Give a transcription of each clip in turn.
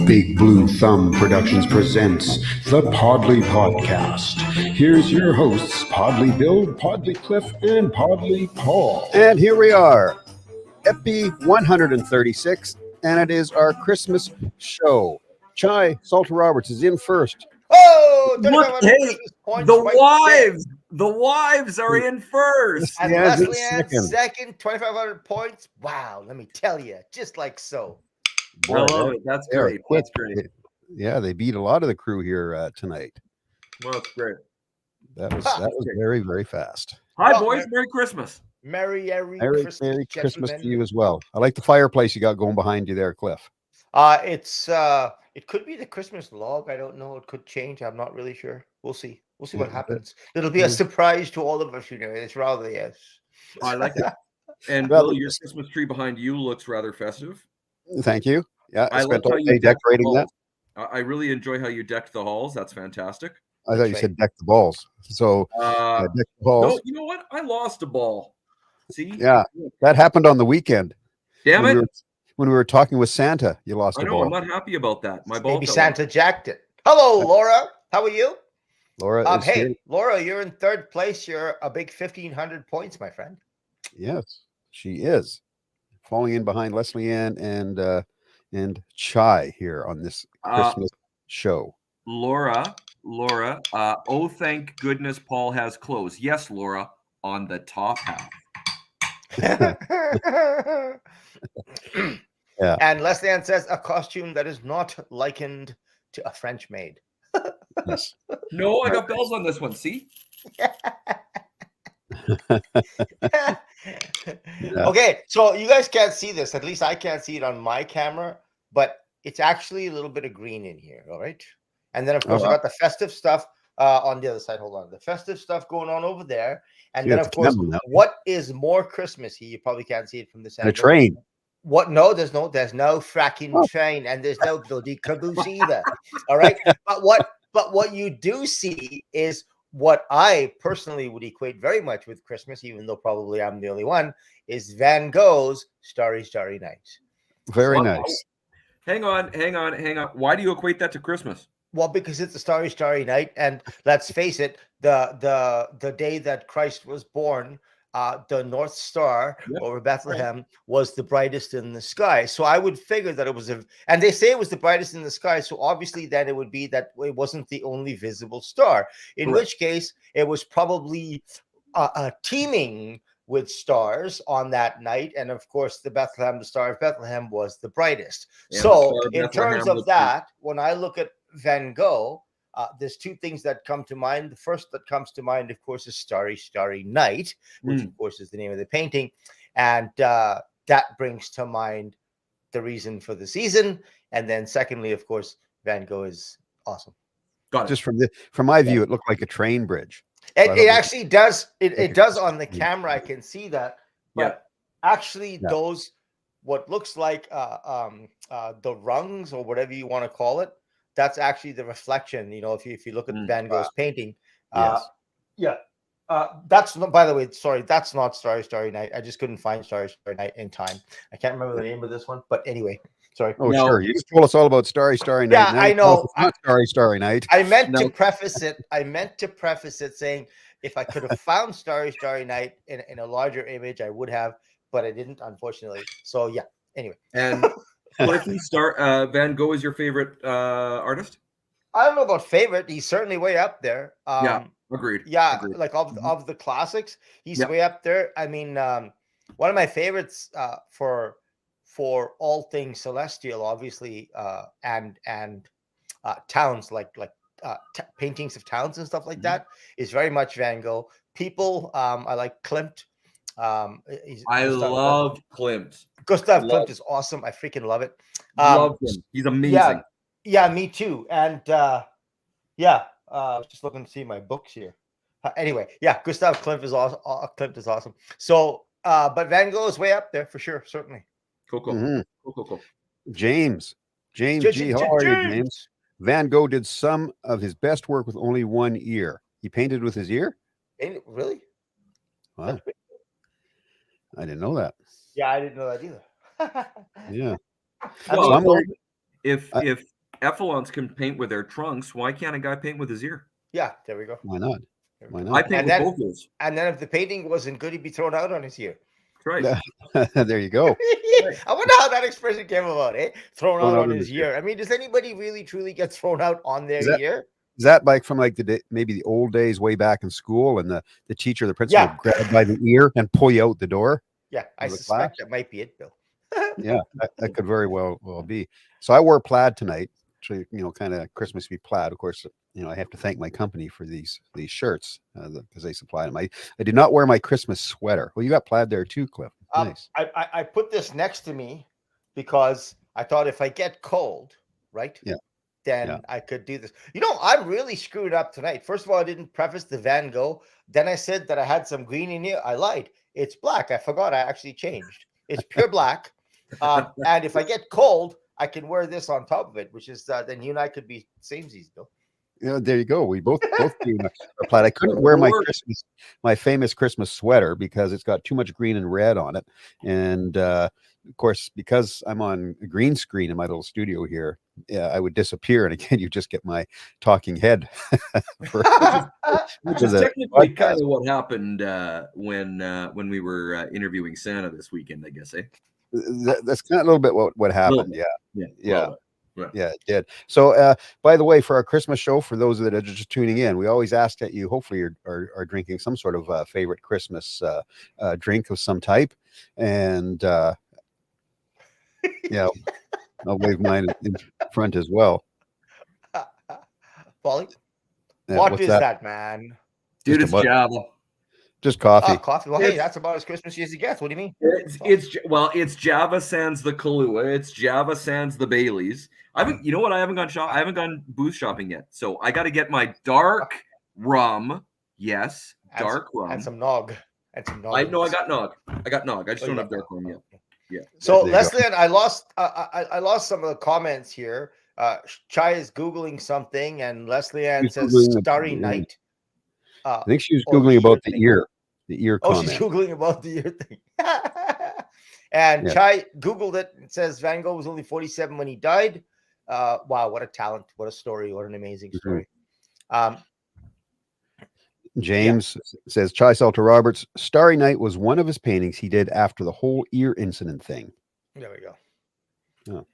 Big Blue Thumb Productions presents the Podlie Podcast. Here's your hosts, Podlie Bill, Podlie Cliff, and Podlie Paul. And here we are, Epi 136, and it is our Christmas show. Chai Salter Roberts is in first. Oh, Look, hey, the wives are in first. And Yeah, Leslie it's Ann's second, 2,500 points. Wow, let me tell you, just like so. I love it. That's They're great. quick. That's great. Yeah, they beat a lot of the crew here tonight. Well, that's great. That was very, very fast. Hi, Well, boys. Merry Christmas. Merry Merry Christmas to you as well. I like the fireplace you got going behind you there, Cliff. It could be the Christmas log. I don't know. It could change. I'm not really sure. We'll see. We'll see what happens. It'll be a surprise to all of us, you know. It's rather yes. I like it. And Well, Bill, your Christmas tree behind you looks rather festive. Thank you. Yeah, I spent love all how day you decked decorating the that. halls. I really enjoy how you decked the halls. That's fantastic. I thought you said deck the balls. So deck the balls. No, you know what? I lost a ball. See? Yeah, that happened on the weekend. Damn it. When we were talking with Santa, you lost I a know. ball. I'm not happy about that. My ball. Maybe Santa jacked it. Hello, Laura. How are you? Laura is hey, here. Laura, you're in third place. You're a big 1,500 points, my friend. Yes, she is falling in behind Leslie Ann and Chai here on this Christmas show. Laura. Oh, thank goodness Paul has clothes. Yes, Laura, on the top half. Yeah. And Leslie Ann says a costume that is not likened to a French maid. Yes. No, I got bells on this one. See? Okay, so you guys can't see this. At least I can't see it on my camera, but it's actually a little bit of green in here. All right. And then, of course, I got the festive stuff on the other side. Hold on. The festive stuff going on over there. And then, of course, what is more Christmassy? You probably can't see it from this angle. A train. What? No, there's no fracking train, and there's no bloody caboose either. All right. But what you do see is what I personally would equate very much with Christmas, even though probably I'm the only one, is Van Gogh's Starry, Starry Night. Very nice. Hang on. Why do you equate that to Christmas? Well, because it's a Starry, Starry Night, and let's face it, the day that Christ was born, the North Star over Bethlehem was the brightest in the sky. So I would figure that it was and they say it was the brightest in the sky. So obviously then it would be that it wasn't the only visible star, in which case it was probably teeming with stars on that night. And of course, the Star of Bethlehem was the brightest. Yeah, so in terms of that, when I look at Van Gogh, there's two things that come to mind. The first that comes to mind, of course, is Starry, Starry Night, which, of course, is the name of the painting. And that brings to mind the reason for the season. And then secondly, of course, Van Gogh is awesome. Got it. Just from my view, it looked like a train bridge. It actually does. It does on the camera. I can see that. But actually, those, what looks like the rungs or whatever you want to call it, that's actually the reflection. You know, if you look at Van Gogh's painting, that's not. By the way, sorry, that's not Starry, Starry Night. I just couldn't find Starry, Starry Night in time. I can't remember the name of this one, but anyway, sorry. Oh, no. Sure. You just told us all about Starry, Starry Night. Yeah, I know. Not Starry, Starry Night. I meant to preface it saying if I could have found Starry, Starry Night in a larger image, I would have, but I didn't, unfortunately. So yeah. Anyway, and. Van Gogh is your favorite artist? I don't know about favorite. He's certainly way up there. Agreed. Yeah, agreed. Like of the classics, he's way up there. I mean, one of my favorites for all things celestial, obviously, and towns like paintings of towns and stuff like that is very much Van Gogh. People, I like Klimt. I love Klimt. Gustav Klimt is awesome. I freaking love it. Love him. He's amazing. Yeah, me too. And just looking to see my books here. Anyway, Gustav Klimt is awesome. Klimt is awesome. So, but Van Gogh is way up there for sure, certainly. Cool. Cool. James, how are you, James? Van Gogh did some of his best work with only one ear. He painted with his ear? Really? Wow. I didn't know that. Yeah, I didn't know that either. Yeah. Well, if Effalons can paint with their trunks. Why can't a guy paint with his ear? Yeah, there we go. Why not? Why I not? paint with both ears. And then if the painting wasn't good, he'd be thrown out on his ear. That's right. There you go. I wonder how that expression came about, eh? Thrown out on his ear. I mean, does anybody really truly get thrown out on their ear? Is that like from like maybe the old days way back in school, and the teacher, the principal would grab by the ear and pull you out the door? Yeah, I suspect that might be it, Bill. Yeah, that could very well be. So I wore plaid tonight. Actually, kind of Christmassy plaid. Of course, I have to thank my company for these shirts because they supply them. I did not wear my Christmas sweater. Well, you got plaid there too, Cliff. Nice. I put this next to me because I thought if I get cold, right? Yeah. Then I could do this. I'm really screwed up tonight. First of all, I didn't preface the Van Gogh. Then I said that I had some green in here. I lied. It's black. I forgot. I actually changed. It's pure black. And if I get cold, I can wear this on top of it, which is then you and I could be samesies, Bill. Yeah, there you go. We both do our plaid. I couldn't wear my famous Christmas sweater because it's got too much green and red on it, and of course, because I'm on a green screen in my little studio here, I would disappear, and again, you just get my talking head. Which is technically kind of what happened when we were interviewing Santa this weekend, I guess, eh? That's kind of a little bit what happened. Yeah. Right. Yeah, it did. So, by the way, for our Christmas show, for those that are just tuning in, we always ask that you hopefully are drinking some sort of favorite Christmas drink of some type. And I'll wave mine in front as well. Podlie? What is that, man? Dude, it's Java. Just coffee. Coffee. Well, hey, that's about as Christmassy as it gets. What do you mean? It's Java sans the Kahlua. It's Java sans the Baileys. I haven't gone booze shopping yet. So I got to get my dark rum. Yes, dark rum and some nog. I got nog. I just don't have dark rum yet. Yeah. So Leslie, and I lost some of the comments here. Chai is Googling something, and Leslie Ann says Starry Night. I think she was Googling about the ear. The ear comment. She's Googling about the ear thing. And Chai Googled it. It says Van Gogh was only 47 when he died. Wow, what a talent. What a story. What an amazing story. James says, Chai Salter Roberts, Starry Night was one of his paintings he did after the whole ear incident thing. There we go. Oh.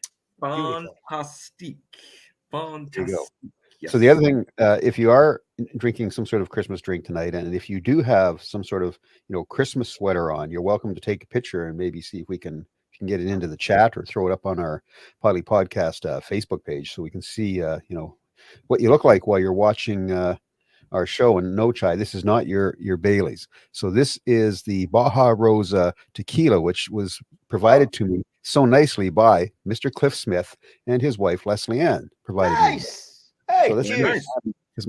Fantastic. There you go. Yes. So the other thing, if you are drinking some sort of Christmas drink tonight, and if you do have some sort of Christmas sweater on, you're welcome to take a picture and maybe see if we can get it into the chat or throw it up on our Podlie Podcast Facebook page so we can see what you look like while you're watching our show. And no, Chai, this is not your Baileys. So this is the Baja Rosa tequila, which was provided to me so nicely by Mr. Cliff Smith and his wife Leslie Ann. Provided nice. Me. Hey, so cheers.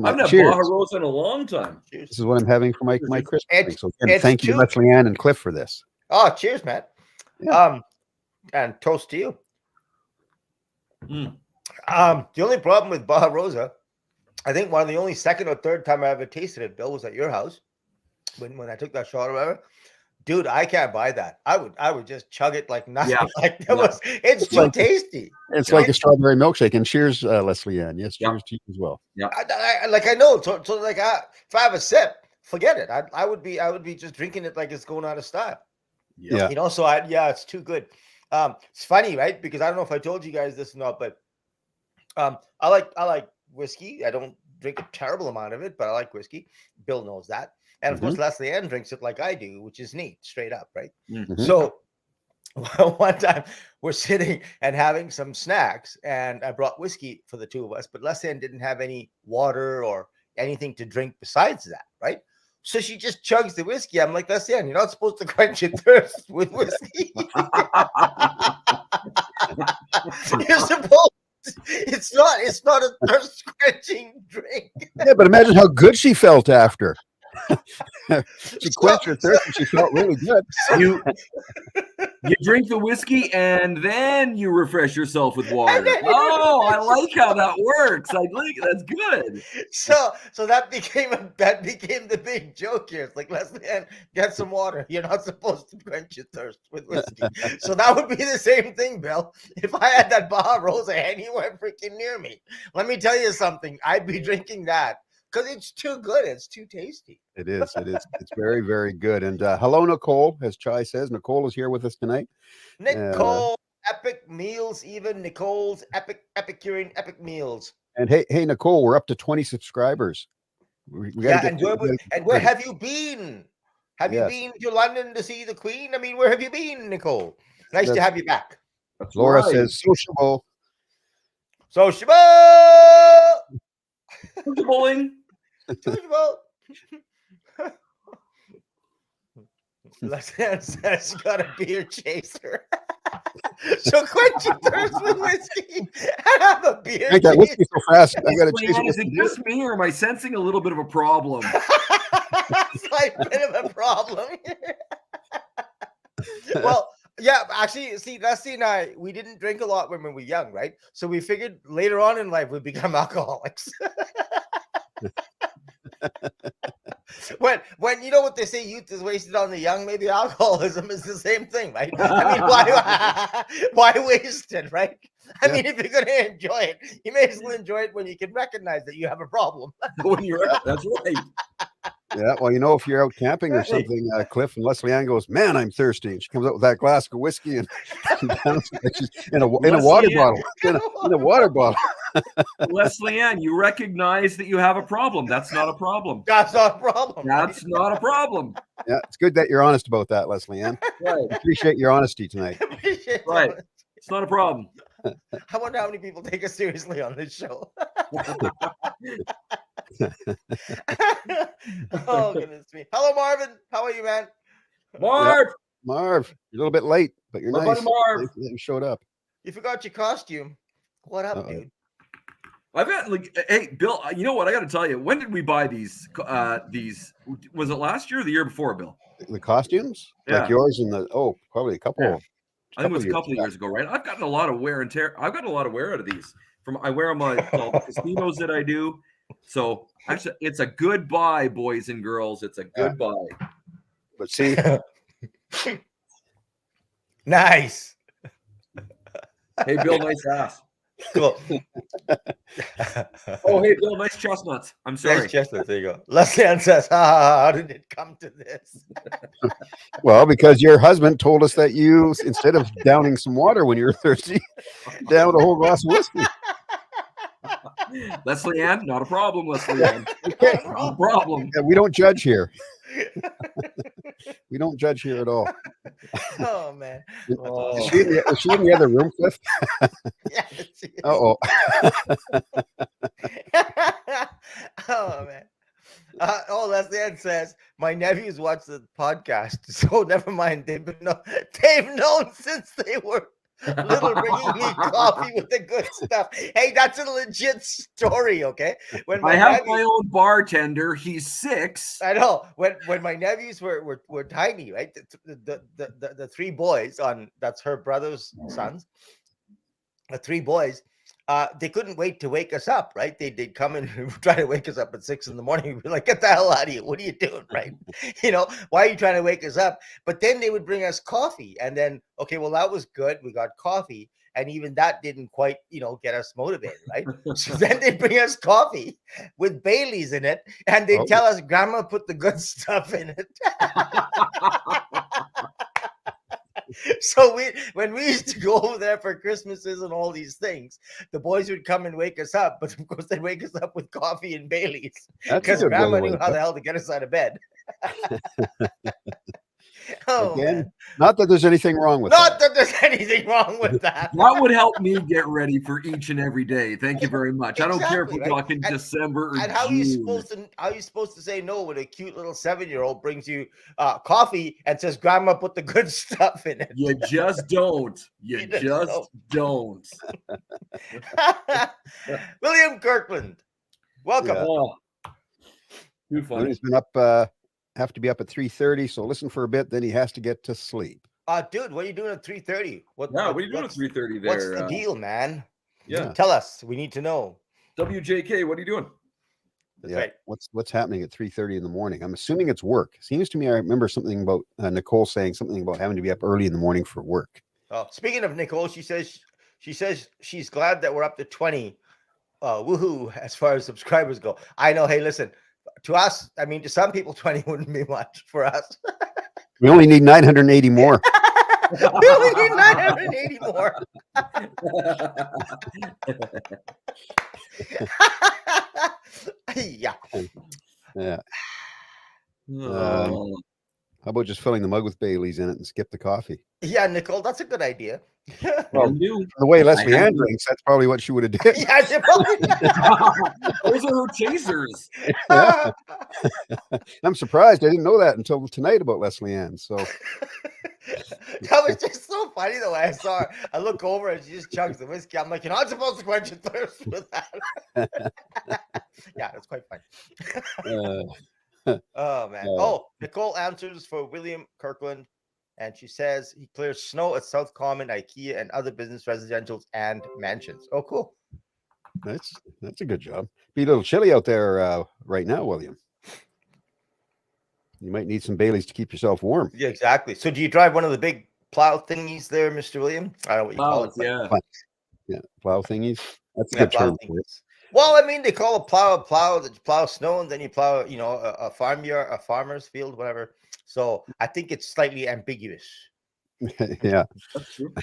I've had Baja Rosa in a long time. Cheers. This is what I'm having for my Christmas drink. So again, thank you, Leslie Ann and Cliff, for this. Oh, cheers, man. Yeah. And toast to you. The only problem with Baja Rosa, I think one of the only second or third time I ever tasted it, Bill, was at your house when I took that shot or whatever. Dude, I can't buy that. I would just chug it like nothing. Yeah. It's too tasty. It's like a strawberry milkshake. And cheers, Leslie Ann. Yes, cheers to you as well. Yeah. I know. So like if I have a sip, forget it. I would be just drinking it like it's going out of style. Yeah. So it's too good. It's funny, right? Because I don't know if I told you guys this or not, but I like whiskey. I don't drink a terrible amount of it, but I like whiskey. Bill knows that. And of course, Leslie Ann drinks it like I do, which is neat, straight up, right? So one time we're sitting and having some snacks, and I brought whiskey for the two of us, but Leslie Ann didn't have any water or anything to drink besides that, right? So she just chugs the whiskey. I'm like, Leslie Ann, you're not supposed to quench your thirst with whiskey. You're supposed. It's not a thirst quenching drink. Yeah, but imagine how good she felt after. She quenched her thirst and she felt really good. You drink the whiskey and then you refresh yourself with water. Oh, I like how that works. I like that's good. So that became the big joke here. It's like, Leslie Ann, get some water. You're not supposed to quench your thirst with whiskey. So that would be the same thing, Bill. If I had that Baja Rosa anywhere freaking near me, let me tell you something. I'd be drinking that because it's too good. It's too tasty. It is. It's very, very good. And hello, Nicole, as Chai says. Nicole is here with us tonight. Nicole, epic meals, even Nicole's epicurean epic meals. And hey, Nicole, we're up to 20 subscribers. We and where have you been? Have you been to London to see the Queen? I mean, where have you been, Nicole? Nice to have you back. Laura says sociable. Sociable. Sociabling. Sociable. Leslie says you got a beer chaser. So quench your thirst with whiskey and have a beer. Drink that whiskey so fast. I got to chase Is it just me, or am I sensing a little bit of a problem? Slight bit of a problem. Well, yeah, actually, see, Leslie and I, we didn't drink a lot when we were young, right? So we figured later on in life we'd become alcoholics. When you know what they say, youth is wasted on the young, maybe alcoholism is the same thing, right? I mean, why waste it, right? I mean, if you're going to enjoy it, you may as well enjoy it when you can recognize that you have a problem. When you're out, that's right. Yeah, well, if you're out camping or something, Cliff, and Leslie Ann goes, "Man, I'm thirsty," and she comes out with that glass of whiskey and in a water bottle, in a water bottle. Leslie Ann, you recognize that you have a problem. That's not a problem. That's not a problem. That's not a problem. Yeah, it's good that you're honest about that, Leslie Ann. Right. Appreciate your honesty tonight. Right. It's not a problem. I wonder how many people take us seriously on this show. Oh, goodness me. Hello, Marvin. How are you, man? Marv. Yep. Marv, you're a little bit late, but you're nice. Marv. You showed up. You forgot your costume. What up, dude? I've got hey, Bill, you know what? I got to tell you, when did we buy these? Was it last year or the year before, Bill? The costumes? Yeah. Like yours and probably a couple. Yeah. I think it was a couple of years ago, right? I've gotten a lot of wear and tear. I've gotten a lot of wear out of these. I wear them on the casinos that I do. So actually, it's a good buy, boys and girls. It's a good buy. But see, nice. Hey, Bill, nice ass. Cool. Oh, hey, Bill, nice chestnuts. I'm sorry. Nice chestnuts. There you go. Leslie Ann says, how did it come to this? Well, because your husband told us that you, instead of downing some water when you were thirsty, downed a whole glass of whiskey. Leslie Ann, not a problem, Leslie Ann. Not a problem. Yeah, we don't judge here. We don't judge here at all. Oh, man. Is she in the other room, Cliff? Yes. Uh-oh. Oh, man. Leslie Ann says, my nephews watch the podcast, so never mind. They've known since they were little, bringing me coffee with the good stuff. Hey, that's a legit story, okay? When I have my own bartender. He's 6. I know. When my nephews were tiny, right? The 3 boys that's her brother's sons. The 3 boys. They couldn't wait to wake us up, right? They'd come and try to wake us up at 6 a.m. We'd be like, get the hell out of here. What are you doing, right? Why are you trying to wake us up? But then they would bring us coffee. And then, okay, well, that was good. We got coffee. And even that didn't quite, get us motivated, right? So then they'd bring us coffee with Baileys in it. And they'd tell us, Grandma put the good stuff in it. So when we used to go over there for Christmases and all these things, the boys would come and wake us up, but of course they'd wake us up with coffee and Baileys because Grandma knew how the hell to get us out of bed. Again, not that there's anything wrong with that. Not that there's anything wrong with that. That would help me get ready for each and every day. Thank you very much. Exactly, I don't care if we're right? talking December or and how June. Are you supposed to say no when a cute little 7-year-old brings you coffee and says, Grandma put the good stuff in it? You just don't. You just don't. William Kirkland, welcome. Yeah. Too funny. He's been up. Have to be up at 3:30, so listen for a bit. Then he has to get to sleep. Dude, what are you doing at 3:30? What are you doing at 3:30 there? What's the deal, man? Yeah. Tell us. We need to know. WJK, what are you doing? That's right. What's happening at 3:30 in the morning? I'm assuming it's work. Seems to me I remember something about Nicole saying something about having to be up early in the morning for work. Oh, speaking of Nicole, she says she's glad that we're up to 20. Woohoo! As far as subscribers go, I know. Hey, listen, to us, I mean, to some people, 20 wouldn't be much. For us, we only need 980 more. We only need 980 more. Yeah. Yeah. How about just filling the mug with Bailey's in it and skip the coffee? Yeah, Nicole, that's a good idea. Well, the way Leslie Ann drinks, that's probably what she would have did. Yeah, she probably those are her chasers. Yeah. I'm surprised. I didn't know that until tonight about Leslie Ann. So that was just so funny the way I saw her. I look over and she just chugs the whiskey. I'm like, you're not supposed to quench your thirst with that. Yeah, it's quite funny. Oh man. Nicole answers for William Kirkland, and she says he clears snow at South Common, IKEA, and other business residentials and mansions. Oh, cool. That's a good job. Be a little chilly out there right now, William. You might need some Baileys to keep yourself warm. Yeah, exactly. So do you drive one of the big plow thingies there, Mr. William? I don't know what you call it. Yeah. Yeah, plow thingies. That's a good term for it. Well, I mean, they call a plow that you plow snow, and then you plow, a farmyard, a farmer's field, whatever. So I think it's slightly ambiguous. Yeah. That's true.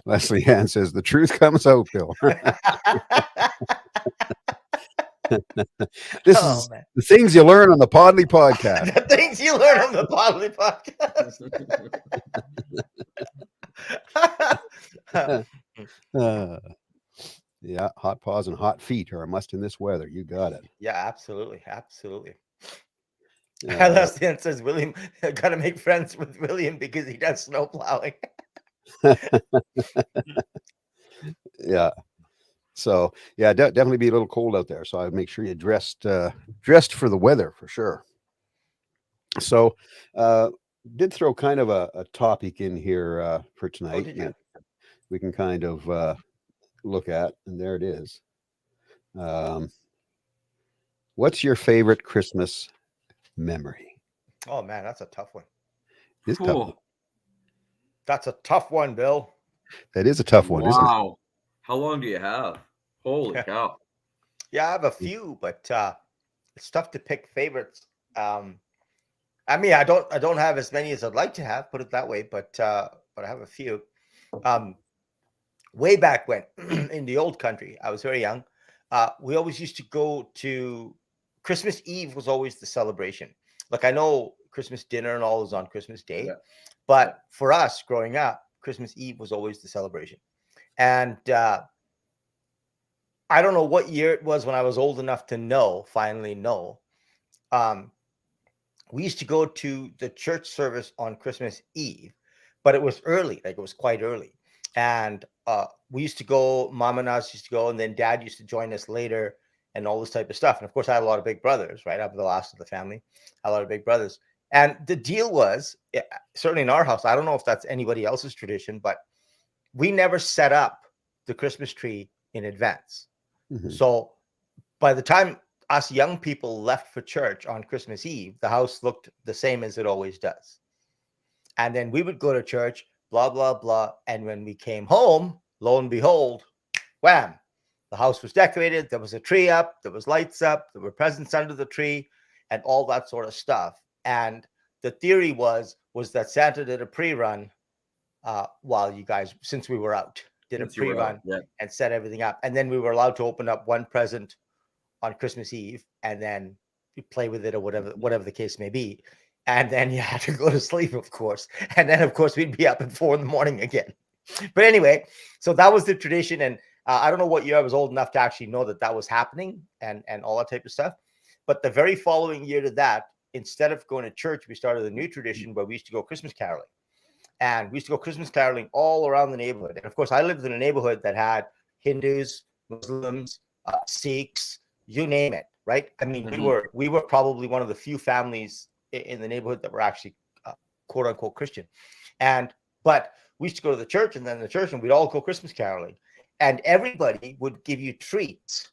Leslie Ann says the truth comes out, Bill. This is the things you learn on the Podlie podcast. The things you learn on the Podlie podcast. Yeah, hot paws and hot feet are a must in this weather. You got it. Yeah, absolutely. Leslie Ann says William got to make friends with William because he does snow plowing. Yeah. So yeah, definitely be a little cold out there. So I'd make sure you dressed for the weather for sure. So did throw kind of a topic in here for tonight. We can kind of look at, and there it is. What's your favorite Christmas memory? Oh man, that's a tough one. It's tough. That's a tough one, Bill. That is a tough one, isn't it? Wow. How long do you have? Holy cow. Yeah, I have a few, but it's tough to pick favorites. I mean, I don't have as many as I'd like to have, put it that way, but I have a few. Way back when in the old country, I was very young. We always used to go to Christmas Eve was always the celebration. Like I know Christmas dinner and all is on Christmas Day, but for us growing up, Christmas Eve was always the celebration. And I don't know what year it was when I was old enough to finally know. We used to go to the church service on Christmas Eve, but it was early, like it was quite early. And we used to go, Mom and us used to go, and then Dad used to join us later and all this type of stuff. And of course, I had a lot of big brothers, right? I'm the last of the family. I had a lot of big brothers. And the deal was, certainly in our house, I don't know if that's anybody else's tradition, but we never set up the Christmas tree in advance. Mm-hmm. So by the time us young people left for church on Christmas Eve, the house looked the same as it always does. And then we would go to church, blah, blah, blah. And when we came home, lo and behold, wham, the house was decorated. There was a tree up. There was lights up. There were presents under the tree and all that sort of stuff. And the theory was that Santa did a pre-run while you guys, since we were out, did a pre-run and set everything up. And then we were allowed to open up one present on Christmas Eve and then you play with it or whatever the case may be. And then you had to go to sleep, of course. And then, of course, we'd be up at 4 a.m. again. But anyway, so that was the tradition. And I don't know what year I was old enough to actually know that was happening and all that type of stuff. But the very following year to that, instead of going to church, we started a new tradition where we used to go Christmas caroling. And we used to go Christmas caroling all around the neighborhood. And of course, I lived in a neighborhood that had Hindus, Muslims, Sikhs, you name it, right? I mean, we were probably one of the few families in the neighborhood that were actually quote unquote Christian. But we used to go to the church, and then the church, and we'd all go Christmas caroling, and everybody would give you treats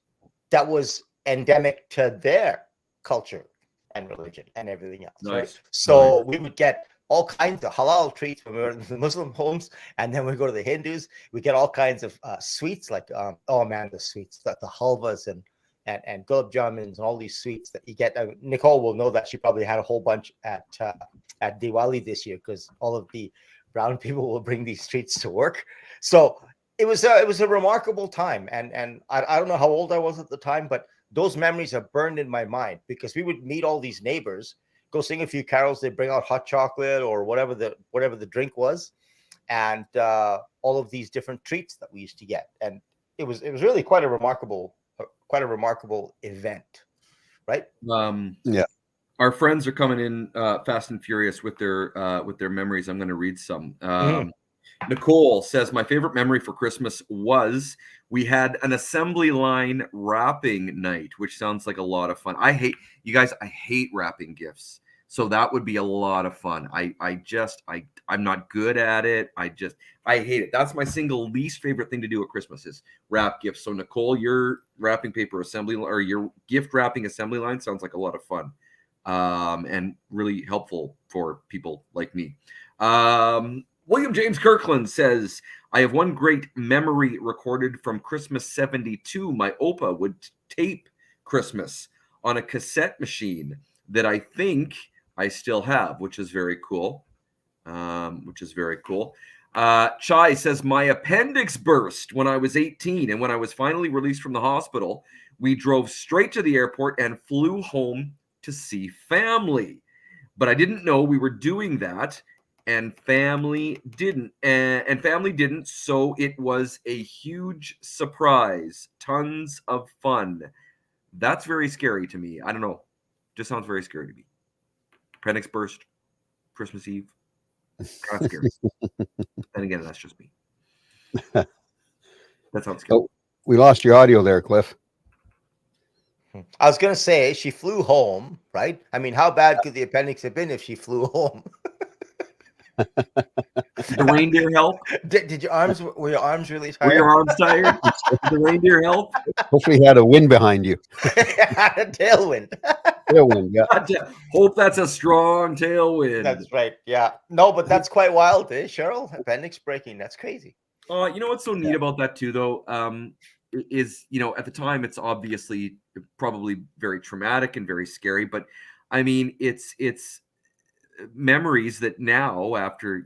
that was endemic to their culture and religion and everything else. Nice. Right? So we would get all kinds of halal treats when we were in the Muslim homes, and then we go to the Hindus. We get all kinds of sweets, like oh man, the sweets, the halvas and gulab jamins and all these sweets that you get. Nicole will know that she probably had a whole bunch at Diwali this year, because all of the brown people will bring these treats to work. So it was a remarkable time, and I don't know how old I was at the time, but those memories are burned in my mind, because we would meet all these neighbors, go sing a few carols, they bring out hot chocolate or whatever the drink was, and all of these different treats that we used to get, and it was really quite a remarkable event, right? Yeah. Our friends are coming in fast and furious with their memories. I'm going to read some. Nicole says, my favorite memory for Christmas was we had an assembly line wrapping night, which sounds like a lot of fun. I hate wrapping gifts. So that would be a lot of fun. I'm not good at it. I hate it. That's my single least favorite thing to do at Christmas is wrap gifts. So Nicole, your wrapping paper assembly or your gift wrapping assembly line sounds like a lot of fun. And really helpful for people like me. William James Kirkland says, I have one great memory recorded from Christmas 72. My Opa would tape Christmas on a cassette machine that I think I still have, which is very cool. Chai says, my appendix burst when I was 18, and when I was finally released from the hospital, we drove straight to the airport and flew home to see family. But I didn't know we were doing that, and family didn't. So it was a huge surprise. Tons of fun. That's very scary to me. I don't know. Just sounds very scary to me. Appendix burst, Christmas Eve. Kind of scary. Then again, that's just me. That sounds scary. Oh, we lost your audio there, Cliff. I was going to say, she flew home, right? I mean, how bad could the appendix have been if she flew home? Did the reindeer help? Were your arms really tired? Were your arms tired? Did the reindeer help? Hopefully you had a wind behind you. A tailwind. Tailwind, yeah. Hope that's a strong tailwind. That's right. Yeah. No, but that's quite wild, Cheryl? Appendix breaking. That's crazy. You know what's so neat about that too, though, is, at the time it's obviously probably very traumatic and very scary, but I mean, it's memories that now after,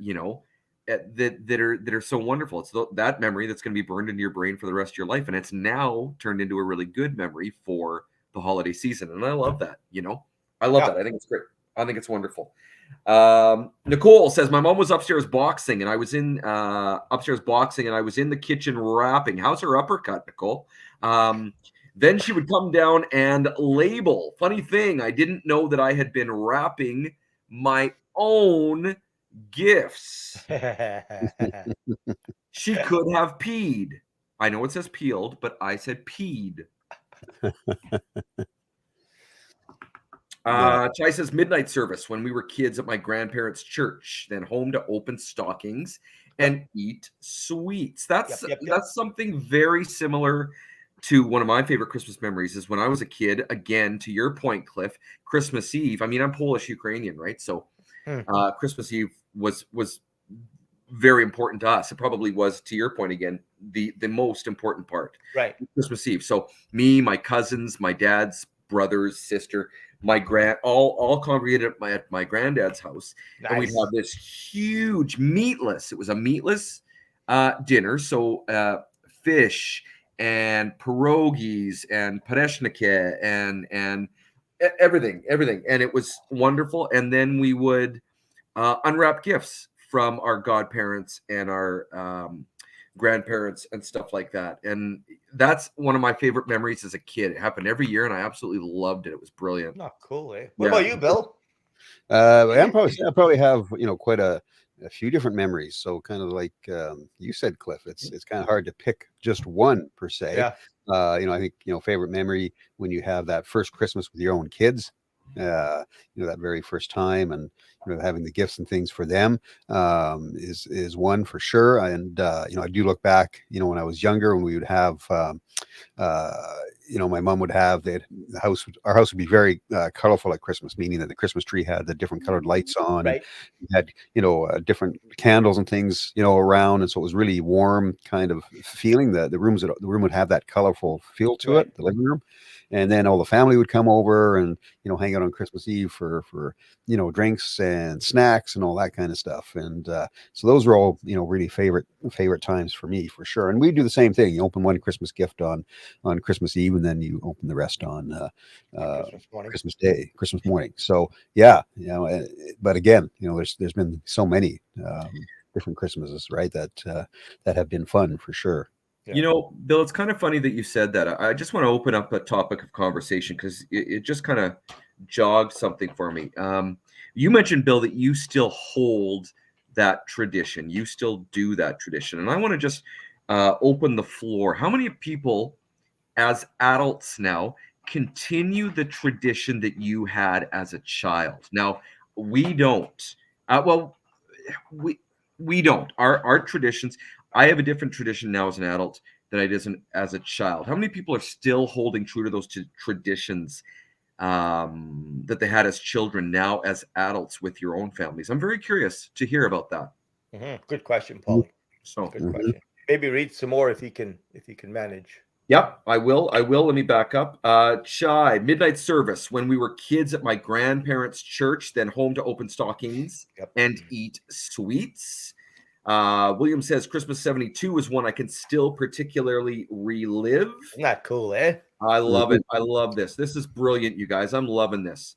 that are so wonderful. It's that memory that's going to be burned into your brain for the rest of your life. And it's now turned into a really good memory for the holiday season. And I love that, I love that. I think it's great. I think it's wonderful. Nicole says, my mom was upstairs boxing and I was in the kitchen wrapping. How's her uppercut, Nicole? Then she would come down and label. Funny thing, I didn't know that I had been wrapping my own gifts. She could have peed. I know it says peeled, but I said peed. Chai says midnight service when we were kids at my grandparents' church, then home to open stockings and eat sweets. That's something very similar to one of my favorite Christmas memories is when I was a kid. Again, to your point, Cliff, Christmas Eve. I mean, I'm Polish Ukrainian, right? So Christmas Eve was very important to us. It probably was, to your point again, the most important part. Right. Christmas Eve. So me, my cousins, my dad's brothers, sister, my all congregated at my granddad's house. Nice. And we'd have this huge meatless. It was a meatless dinner. So fish and pierogies and pareshnike and everything. And it was wonderful. And then we would unwrap gifts from our godparents and our grandparents and stuff like that. And that's one of my favorite memories as a kid. It happened every year and I absolutely loved it. It was brilliant. Not cool, eh? What about you, Bill? I probably have, quite a few different memories. So kind of like you said, Cliff, it's kind of hard to pick just one per se. Yeah. I think, favorite memory when you have that first Christmas with your own kids. That very first time, and having the gifts and things for them is one for sure. And I do look back, when I was younger, when we would have my mom would have our house would be very colorful at Christmas, meaning that the Christmas tree had the different colored lights on, Right. and had different candles and things around, and so it was really warm kind of feeling. The room would have that colorful feel to Right. it, the living room. And then all the family would come over and hang out on Christmas Eve for drinks and snacks and all that kind of stuff. And so those were all really favorite times for me, for sure. And we do the same thing. You open one Christmas gift on Christmas Eve, and then you open the rest on Christmas morning. So yeah, but again, there's been so many different Christmases, right? That have been fun for sure. Yeah. Bill, it's kind of funny that you said that. I just want to open up a topic of conversation because it just kind of jogged something for me. You mentioned, Bill, that you still hold that tradition. You still do that tradition. And I want to just open the floor. How many people as adults now continue the tradition that you had as a child? Now, we don't. We don't. Our traditions... I have a different tradition now as an adult than I did as a child. How many people are still holding true to those traditions that they had as children now as adults with your own families? I'm very curious to hear about that. Mm-hmm. Good question, Podlie. Good question. Maybe read some more if you can manage. Yep, I will. Let me back up. Chai, midnight service when we were kids at my grandparents' church, then home to open stockings and eat sweets. William says Christmas 72 is one I can still particularly relive. Isn't that cool, eh? I love it. I love this. This is brilliant, you guys. I'm loving this.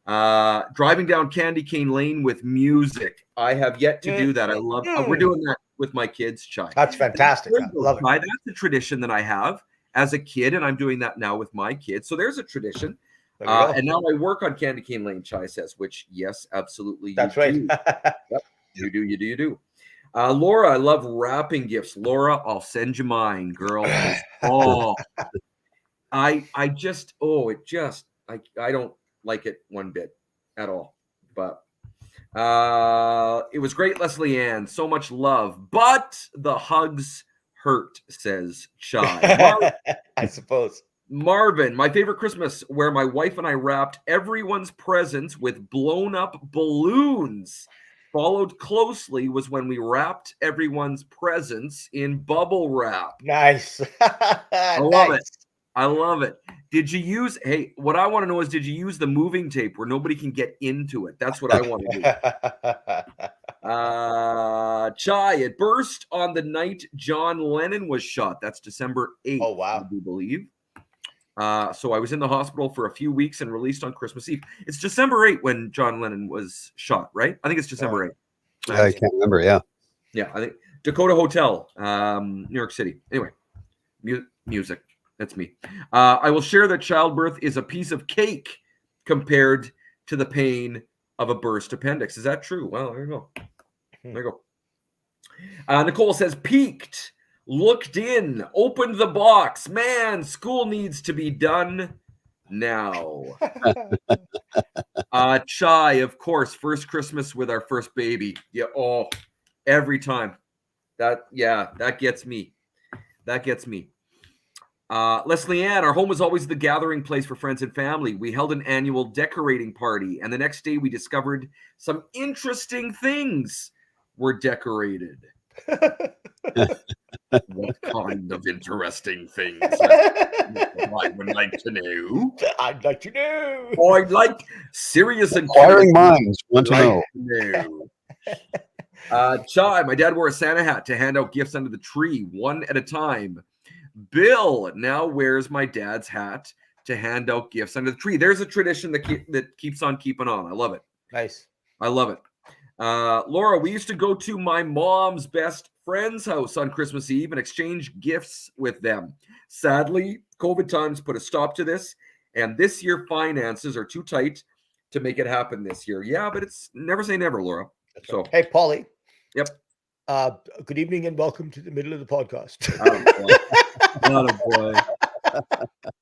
Driving down Candy Cane Lane with music. I have yet to do that. I love we're doing that with my kids, Chai. That's fantastic. I love it. That's a tradition that I have as a kid, and I'm doing that now with my kids. So there's a tradition. And now I work on Candy Cane Lane, Chai says, which, yes, absolutely. That's right. Yep. You do. Laura, I love wrapping gifts. Laura, I'll send you mine, girl. I don't like it one bit at all. But it was great, Leslie Ann. So much love, but the hugs hurt, says Chai. I suppose. Marvin, my favorite Christmas, where my wife and I wrapped everyone's presents with blown up balloons. Followed closely was when we wrapped everyone's presents in bubble wrap. Nice. I love it. Did you use, what I want to know is, did you use the moving tape where nobody can get into it? That's what I want to do. Chai, it burst on the night John Lennon was shot. That's December 8th. Oh, wow. I do believe. So I was in the hospital for a few weeks and released on Christmas Eve. It's December 8th when John Lennon was shot, right? I think it's December 8th. I can't remember. Yeah. Yeah. I think Dakota Hotel, New York City. Anyway, music. That's me. I will share that childbirth is a piece of cake compared to the pain of a burst appendix. Is that true? Well, there you go. Nicole says, peaked. Looked in, opened the box. Man, school needs to be done now. Chai, of course, first Christmas with our first baby. Yeah, every time. That gets me. Leslie Ann, our home was always the gathering place for friends and family. We held an annual decorating party, and the next day we discovered some interesting things were decorated. What kind of interesting things? I would like to know. I'd like to know. I'd like serious inquiring minds want to know. Chai, my dad wore a Santa hat to hand out gifts under the tree, one at a time. Bill now wears my dad's hat to hand out gifts under the tree. There's a tradition that keeps on keeping on. I love it. Nice. I love it. Laura, we used to go to my mom's best friend's house on Christmas Eve and exchange gifts with them. Sadly, COVID times put a stop to this, and this year finances are too tight to make it happen this year. Yeah, but it's never say never, Laura. So, hey, Podlie. Yep. Good evening and welcome to the middle of the podcast.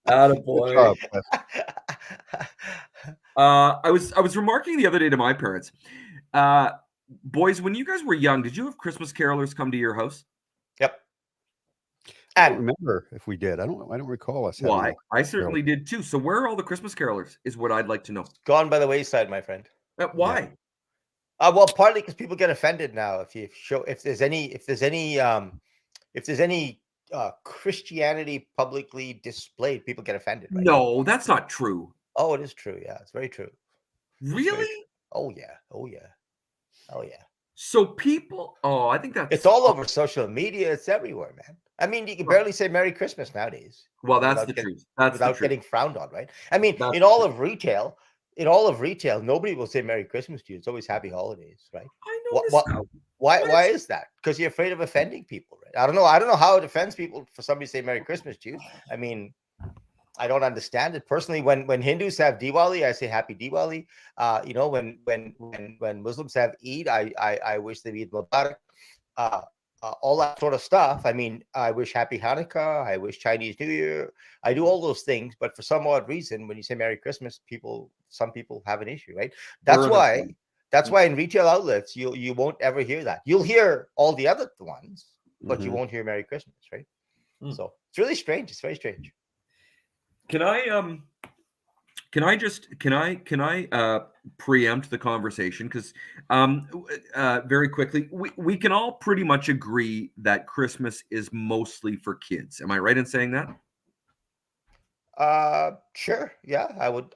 Attaboy. I was remarking the other day to my parents, boys, when you guys were young, did you have Christmas carolers come to your house? Yep. I don't remember if we did. I don't recall us having. Why? I certainly did too. So where are all the Christmas carolers? Is what I'd like to know. Gone by the wayside, my friend. Why? Well, partly because people get offended now if there's any Christianity publicly displayed, people get offended. Right? No, that's not true. Oh, it is true. Yeah, it's very true. Really? Oh yeah. Oh yeah. Oh yeah. So people, I think that's it's all over social media. It's everywhere, man. I mean, you can barely say Merry Christmas nowadays. Well, that's the truth. That's without getting frowned on, right? I mean, in all of retail, nobody will say Merry Christmas to you. It's always Happy Holidays, right? I know. Why is that? Because you're afraid of offending people, right? I don't know how it offends people for somebody to say Merry Christmas to you. I mean, I don't understand it personally. When Hindus have Diwali, I say Happy Diwali. When Muslims have Eid, I wish them Eid Mubarak. All that sort of stuff. I mean, I wish Happy Hanukkah. I wish Chinese New Year. I do all those things, but for some odd reason, when you say Merry Christmas, some people have an issue, right? That's why in retail outlets you won't ever hear that. You'll hear all the other ones, but you won't hear Merry Christmas, right? So it's really strange. It's very strange. Can I preempt the conversation? Because very quickly, we can all pretty much agree that Christmas is mostly for kids. Am I right in saying that? Sure. Yeah, I would.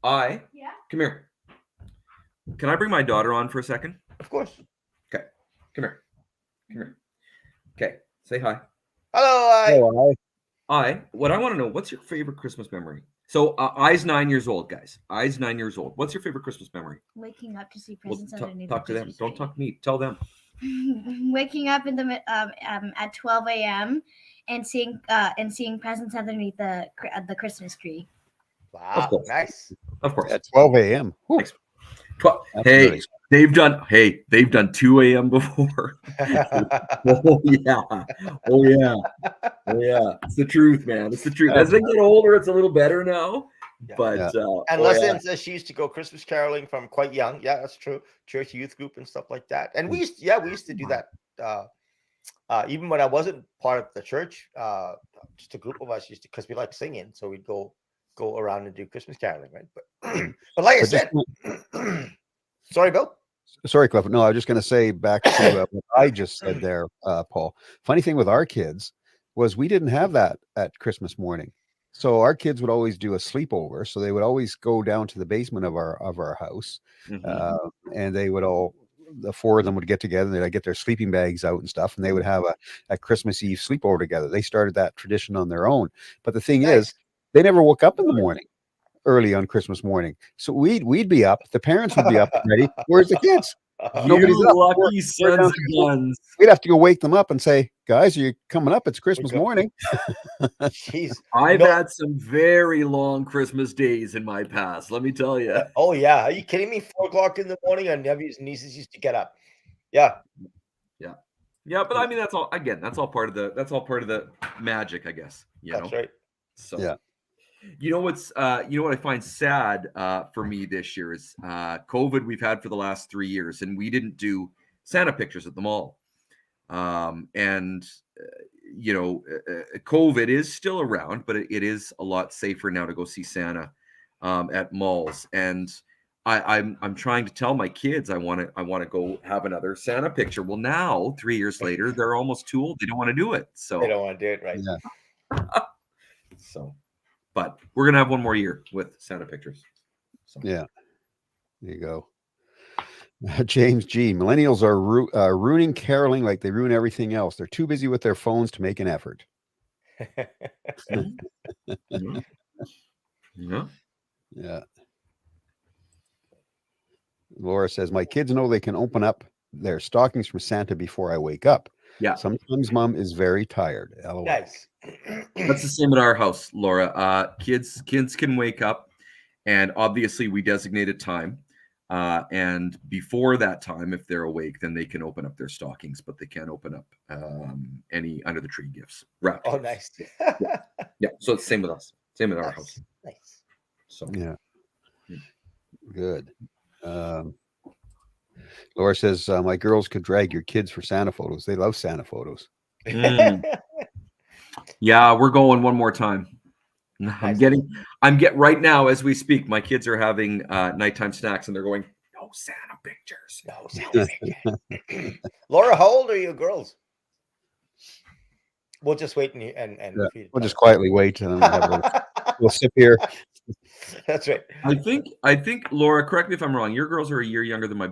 Okay, yeah. Come here. Can I bring my daughter on for a second? Of course. Okay. Come here. Okay. Say hi. Hello. Hi. What I want to know, what's your favorite Christmas memory? So, I's 9 years old, guys. I's 9 years old. What's your favorite Christmas memory? Waking up to see presents underneath. Talk to them. Don't talk to me. Tell them. Waking up at 12 a.m. and seeing presents underneath the Christmas tree. Wow, nice. Of course. At 12 a.m. Hey, they've done 2 a.m. before. Oh yeah. It's the truth, man. It's the truth. As they get older, it's a little better now. Yeah. But and Leslie says she used to go Christmas caroling from quite young. Yeah, that's true. Church youth group and stuff like that. And we used to do that. Even when I wasn't part of the church, just a group of us used to, because we like singing, so we'd go around and do Christmas caroling, right? But like I said, sorry, Bill. Sorry, Cliff. No, I was just going to say back to what I just said there, Paul. Funny thing with our kids was we didn't have that at Christmas morning. So our kids would always do a sleepover. So they would always go down to the basement of our house, and they would the four of them would get together. They'd get their sleeping bags out and stuff, and they would have a Christmas Eve sleepover together. They started that tradition on their own. But the thing is, they never woke up in the morning early on Christmas morning. So we'd be up. The parents would be up and ready. Where's the kids? Nobody's lucky sons of guns. We'd have to go wake them up and say, guys, are you coming up? It's Christmas morning. Jeez. I've had some very long Christmas days in my past, let me tell you. Oh yeah. Are you kidding me? 4 o'clock in the morning, and nephews and nieces used to get up. Yeah. But I mean, that's all part of the magic, I guess. That's right. So yeah. You know what I find sad for me this year is COVID we've had for the last 3 years, and we didn't do Santa pictures at the mall. COVID is still around, but it is a lot safer now to go see Santa at malls. And I'm trying to tell my kids I want to go have another Santa picture. Well, now 3 years later, they're almost too old. They don't want to do it. So they don't want to do it, right? Yeah. So. But we're going to have one more year with Santa pictures. So. Yeah. There you go. James G. Millennials are ruining caroling like they ruin everything else. They're too busy with their phones to make an effort. Yeah. Laura says, my kids know they can open up their stockings from Santa before I wake up. Yeah. Sometimes mom is very tired. LOL. Nice. That's the same at our house, Laura. Kids can wake up, and obviously we designate a time. And before that time, if they're awake, then they can open up their stockings, but they can't open up any under the tree gifts. Wrapped. Oh, nice. Yeah. So it's the same with us. Same with our house. Nice. So Yeah. Good. Laura says, my girls could drag your kids for Santa photos. They love Santa photos. Yeah, we're going one more time. I'm getting right now as we speak. My kids are having nighttime snacks, and they're going, no Santa pictures. No Santa pictures. Laura, how old are your girls? We'll just wait and we'll just quietly wait and we'll sip here. That's right. I think Laura, correct me if I'm wrong. Your girls are a year younger than my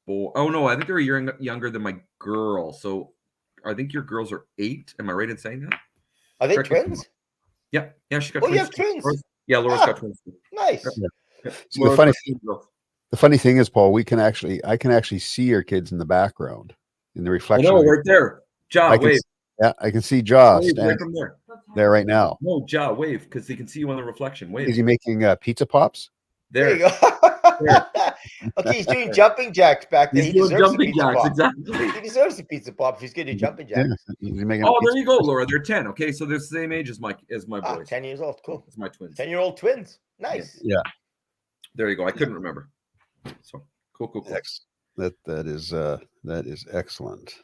boy. Oh no, I think they're a year younger than my girl. So I think your girls are 8. Am I right in saying that? Are they twins? Yeah, she's got twins. Oh, twins. You have twins? Yeah, Laura's got twins. Nice. Yeah. So the funny thing is, Paul, I can actually see your kids in the background in the reflection. Oh, right there. Ja, wave. I can see Ja right from there right now. No, Ja, wave, because they can see you on the reflection. Wave. Is he making pizza pops? There you go. Okay, he's doing jumping jacks back there. He's doing jumping jacks, exactly. He deserves a pizza pop. He's going to do jumping jacks. Yeah, there you go, Laura. They're 10. Okay, so they're the same age as my boys. 10 years old. Cool. It's my twins. 10-year-old twins. Nice. Yeah. There you go. I couldn't remember. So cool. That is excellent.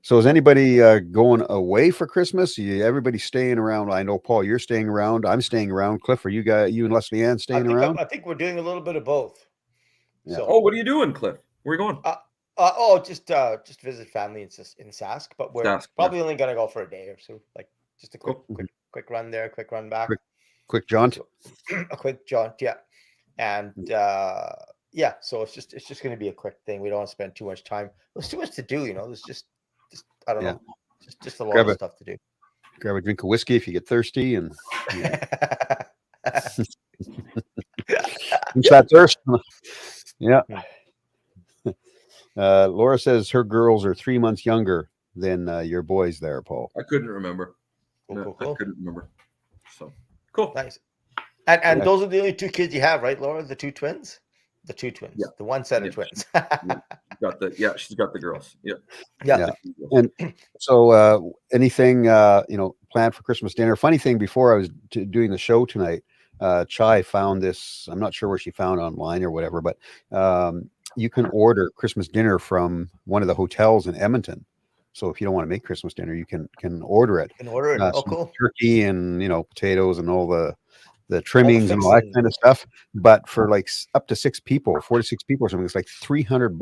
So is anybody going away for Christmas? Everybody staying around? I know, Paul, you're staying around. I'm staying around. Cliff, are you and Leslie Ann staying around? I think we're doing a little bit of both. Yeah. So, what are you doing, Cliff? Where are you going? Just visit family in Sask, but we're probably only gonna go for a day or so. Like just a quick run there, quick run back, quick jaunt. A quick jaunt, yeah. And so it's just gonna be a quick thing. We don't want to spend too much time. There's too much to do, There's just I don't know. Just a lot of stuff to do. Grab a drink of whiskey if you get thirsty and quench that thirst. Yeah. Laura says her girls are 3 months younger than your boys there, Paul. I couldn't remember. Cool. I couldn't remember. So cool. Nice. And those are the only 2 kids you have, right, Laura? The 2 twins? The 2 twins. Yeah. The one set of twins. She's got the girls. Yeah. And so anything planned for Christmas dinner? Funny thing, before I was doing the show tonight, Chai found this. I'm not sure where she found it online or whatever, but you can order Christmas dinner from one of the hotels in Edmonton. So if you don't want to make Christmas dinner, you can order it. You can order it. Cool. Turkey and potatoes and all the trimmings and all that kind of stuff, but for like up to 4 to 6 people or something, it's like $300.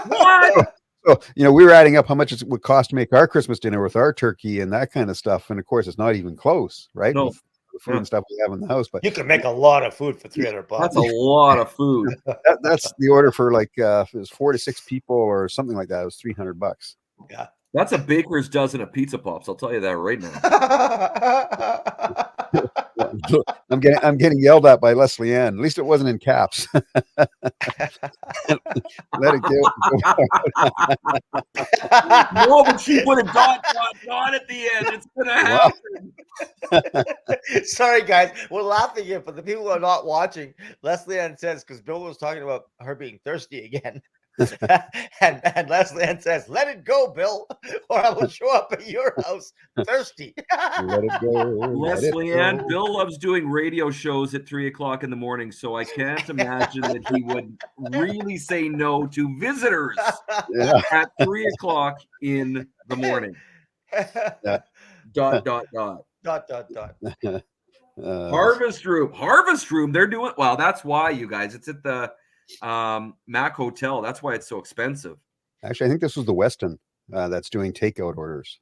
What? So we were adding up how much it would cost to make our Christmas dinner with our turkey and that kind of stuff, and of course it's not even close, right? No. With the food and stuff we have in the house, but you can make a lot of food for $300. That's a lot of food. That's the order for like if it was 4 to 6 people or something like that. It was $300. Yeah. That's a baker's dozen of pizza pops. I'll tell you that right now. I'm getting yelled at by Leslie Ann. At least it wasn't in caps. Let it go. No, but she put a dot at the end. It's gonna happen. Sorry, guys. We're laughing here, but the people who are not watching, Leslie Ann says, because Bill was talking about her being thirsty again. and Leslie Ann says, "Let it go, Bill, or I will show up at your house thirsty." Let it go. Leslie Ann, Bill loves doing radio shows at 3:00 in the morning, so I can't imagine that he would really say no to visitors at 3:00 in the morning. Yeah. Dot. Harvest Room. They're doing well. That's why, you guys. It's at the Mac Hotel. That's why it's so expensive. Actually, I think this was the Westin that's doing takeout orders.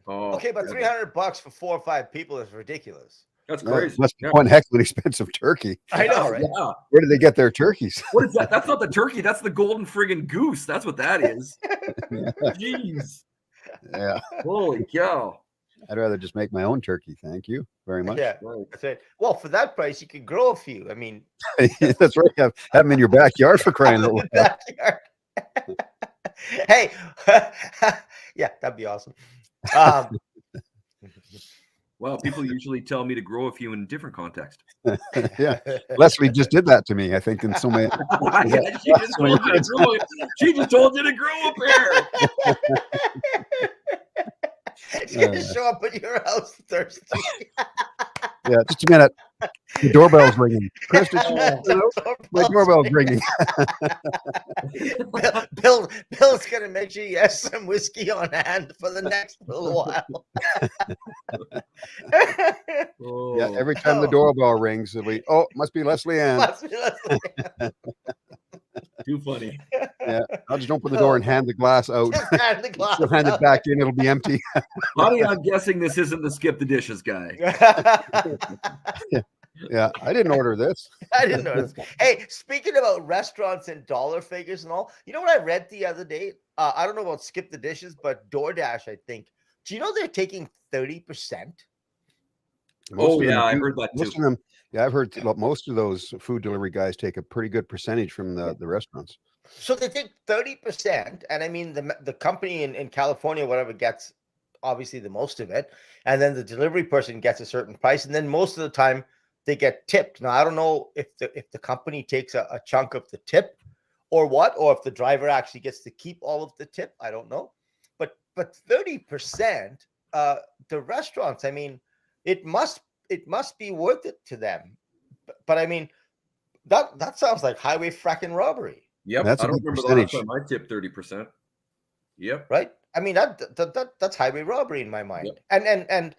Okay, but $300 for 4 or 5 people is ridiculous. That's crazy. Must be one heck of an expensive turkey. I know, right? Yeah. Where did they get their turkeys? What is that? That's not the turkey. That's the golden friggin' goose. That's what that is. Jeez. Yeah. Holy cow. I'd rather just make my own turkey. Thank you very much. Yeah. That's it. Well, for that price, you could grow a few. I mean, that's right. Have them in your backyard for crying out loud. Hey, yeah, that'd be awesome. Well, people usually tell me to grow a few in different context. Yeah, Leslie just did that to me. I think in so many. She just told you to grow a pair. She's gonna show up at your house thirsty. Yeah, just a minute. The doorbell's ringing. Chris, did you my doorbell's ringing. Bill's gonna make sure he has some whiskey on hand for the next little while. Yeah, every time the doorbell rings, must be Leslie Ann. Must be Leslie Ann. Too funny. Yeah, I'll just open the door and hand the glass out. Just hand the glass She'll hand it back in, it'll be empty. Honey, I'm guessing this isn't the skip the dishes guy. Yeah, I didn't order this. I didn't know this. Hey, speaking about restaurants and dollar figures and all, you know what I read the other day? I don't know about Skip the Dishes, but DoorDash, I think. Do you know they're taking 30%? I heard that too. Most of them, yeah, I've heard most of those food delivery guys take a pretty good percentage from the restaurants. So they take 30%, and I mean the company in California, whatever, gets obviously the most of it, and then the delivery person gets a certain price, and then most of the time they get tipped. Now I don't know if the company takes a chunk of the tip or what, or if the driver actually gets to keep all of the tip. I don't know, but 30%, the restaurants, I mean, it must be worth it to them. But I mean, that sounds like highway fracking robbery. Yep, that's I don't remember the last time I tipped 30%. Yep, right. I mean that's highway robbery in my mind. Yep. And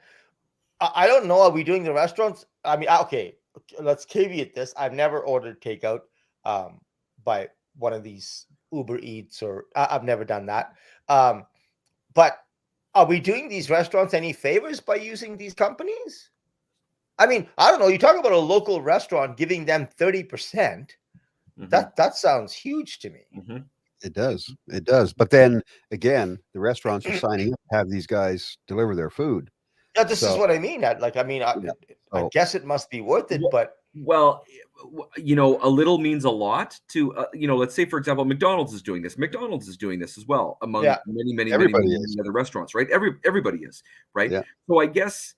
I don't know. Are we doing the restaurants? I mean, okay, let's caveat this. I've never ordered takeout by one of these Uber Eats, or I've never done that. But are we doing these restaurants any favors by using these companies? I mean, I don't know. You talk about a local restaurant giving them 30%. That sounds huge to me. It does. But then again, the restaurants are signing up to have these guys deliver their food. Yeah, this is what I mean. I guess it must be worth it. But well, you know, a little means a lot to let's say, for example, McDonald's is doing this. McDonald's is doing this as well, among many other restaurants, right? Everybody is, right? Yeah. So I guess,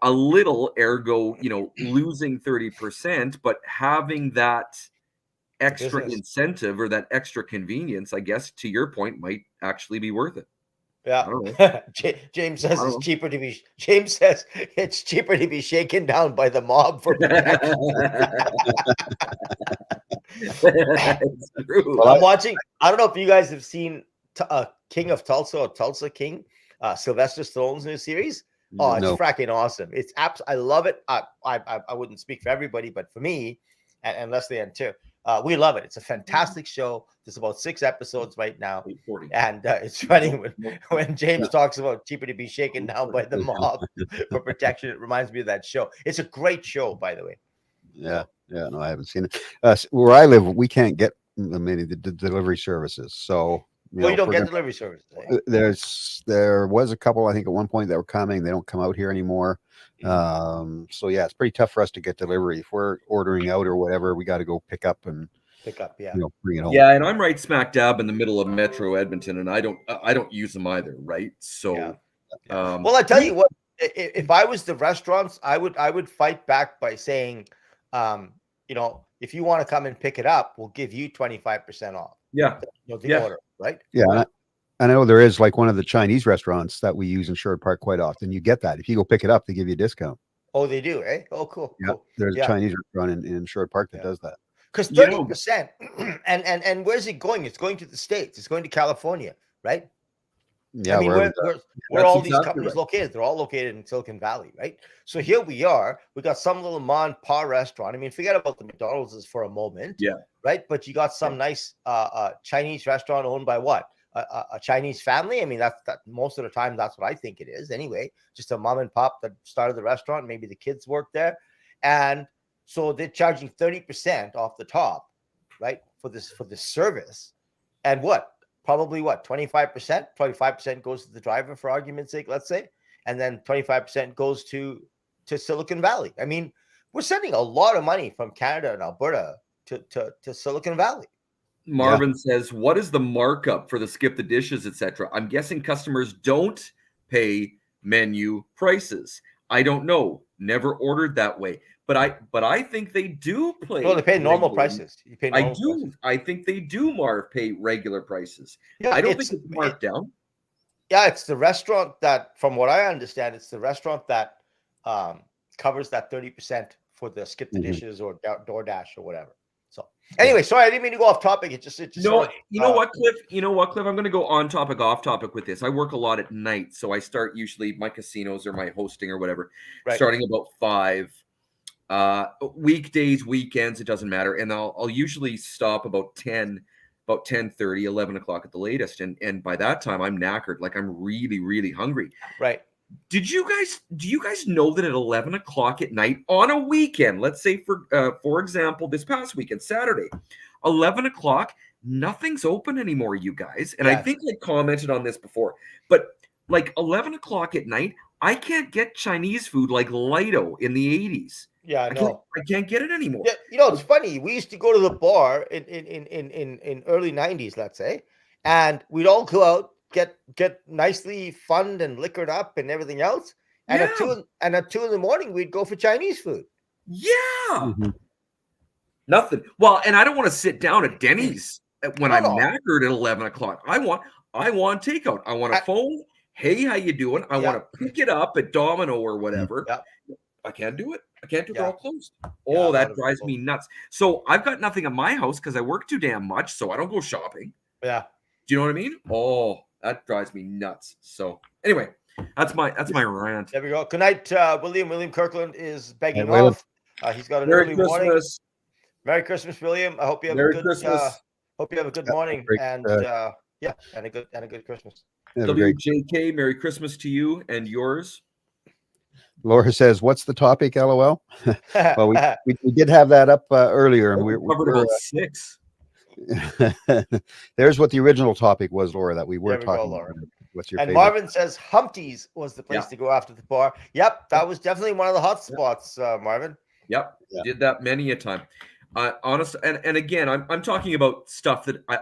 a little, ergo, losing 30%, but having that extra incentive or that extra convenience, I guess, to your point, might actually be worth it. Yeah. James says it's cheaper to be. James says it's cheaper to be shaken down by the mob for protection. It's true. Well, I'm watching. I don't know if you guys have seen King of Tulsa or Tulsa King, Sylvester Stallone's new series. Oh, it's fracking awesome. It's I love it. I wouldn't speak for everybody, but for me and Leslie Ann too, we love it. It's a fantastic show. There's about 6 episodes right now, and it's funny when James talks about cheaper to be shaken down by the mob for protection. It reminds me of that show. It's a great show, by the way. Yeah, no, I haven't seen it. Where I live, we can't get many of the delivery services, so. You don't get delivery services. Eh? There was a couple, I think, at one point that were coming. They don't come out here anymore. So yeah, it's pretty tough for us to get delivery. If we're ordering out or whatever, we got to go pick up. Yeah, bring it home. Yeah, and I'm right smack dab in the middle of Metro Edmonton, and I don't use them either, right? So, well, I tell you what, if I was the restaurants, I would fight back by saying, if you want to come and pick it up, we'll give you 25% off. Yeah, the order. Right. Yeah. I know there is like one of the Chinese restaurants that we use in Sherwood Park quite often. You get that. If you go pick it up, they give you a discount. Oh, they do, eh? Oh, cool. Yeah. Cool. There's a Chinese restaurant in Sherwood Park that does that. Because 30%, and where's it going? It's going to the States. It's going to California, right? Yeah. I mean, where all these companies located? They're all located in Silicon Valley, right? So here we are. We got some little mom and pa restaurant. I mean, forget about the McDonald's for a moment. Yeah. Right. But you got some nice Chinese restaurant owned by what? A Chinese family. I mean, that most of the time, that's what I think it is. Anyway, just a mom and pop that started the restaurant. Maybe the kids work there, and so they're charging 30% off the top, right, for this service. And probably 25%, 25% goes to the driver, for argument's sake, let's say, and then 25% goes to Silicon Valley. I mean, we're sending a lot of money from Canada and Alberta to Silicon Valley. Marvin says, what is the markup for the skip the dishes, etc.? I'm guessing customers don't pay menu prices. I don't know. Never ordered that way. But I think they do pay. No, they pay normal prices. You pay normal prices. I think they do, Marv, pay regular prices. Yeah, I don't think it's marked down. Yeah, it's the restaurant that, from what I understand, it's the restaurant that covers that 30% for the skip the Mhm. dishes or DoorDash or whatever. So anyway, sorry, I didn't mean to go off topic. It just No, sort of, you know what, Cliff? You know what, Cliff? I'm going to go on topic, off topic with this. I work a lot at night, so I start usually my casinos or my hosting or whatever, Right. starting about 5. Weekdays, weekends, it doesn't matter, and I'll usually stop about 10:30, 11 o'clock at the latest, and by that time I'm knackered, like I'm really, really hungry. right. Do you guys know that at 11 o'clock at night on a weekend, let's say for example, this past weekend, Saturday, 11 o'clock, nothing's open anymore, you guys. And I Yes. think I commented on this before, but like 11 o'clock at night, I can't get Chinese food like Lido in the 80s. Yeah, I know. I can't get it anymore. Yeah, you know, it's funny. We used to go to the bar in early 90s, let's say, and we'd all go out, get nicely funned and liquored up and everything else. And at 2 in the morning, we'd go for Chinese food. Yeah. Mhm. Nothing. Well, and I don't want to sit down at Denny's when I'm No. knackered at 11 o'clock. I want takeout. I want a phone. Hey, how you doing? I want to pick it up at Domino or whatever. Yeah. I can't do it. I can't do it. They're all closed. Yeah, Oh, a that lot of drives people. me nuts. So I've got nothing at my house because I work too damn much, so I don't go shopping. Yeah. Do you know what I mean? Oh, that drives me nuts. So anyway, that's my rant. There we go. Good night, William. William Kirkland is begging William. off. He's got an Merry early morning. Christmas. Merry Christmas, William. I hope you have Merry a good Christmas. hope you have a good morning great, and yeah, and a good Christmas. Have a great- WJK, Merry Christmas to you and yours. Laura says, "What's the topic?" LOL. Well, we did have that up earlier, and We covered about 6. there's what the original topic was, Laura, that we were There we go, talking Laura. about. What's your And favorite? Marvin says Humpty's was the place Yeah. to go after the bar. Yep, that was definitely one of the hot spots, Marvin. Yep, Yeah. did that many a time. Honest, and again, I'm talking about stuff that I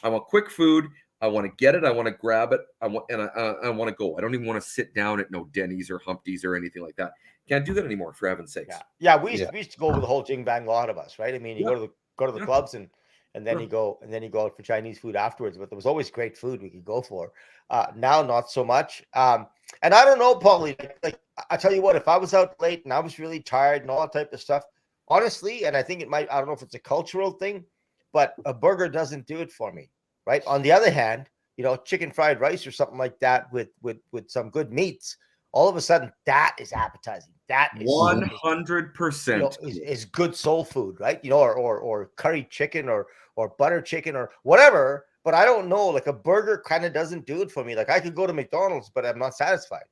want quick food. I want to get it. I want to grab it. I want to go. I don't even want to sit down at no Denny's or Humpty's or anything like that. Can't do that anymore, for heaven's sakes. Yeah. We used to go with the whole jing bang, a lot of us, right? I mean, you go to the clubs and then you go out for Chinese food afterwards. But there was always great food we could go for. Now, not so much. And I don't know, Podlie. Like I tell you what, if I was out late and I was really tired and all that type of stuff, honestly, and I think it might. I don't know if it's a cultural thing, but a burger doesn't do it for me, right? On the other hand, you know, chicken fried rice or something like that with some good meats, all of a sudden that is appetizing. That is 100%. is good soul food, right? You know, or curry chicken or butter chicken or whatever. But I don't know, like a burger kind of doesn't do it for me. Like I could go to McDonald's, but I'm not satisfied.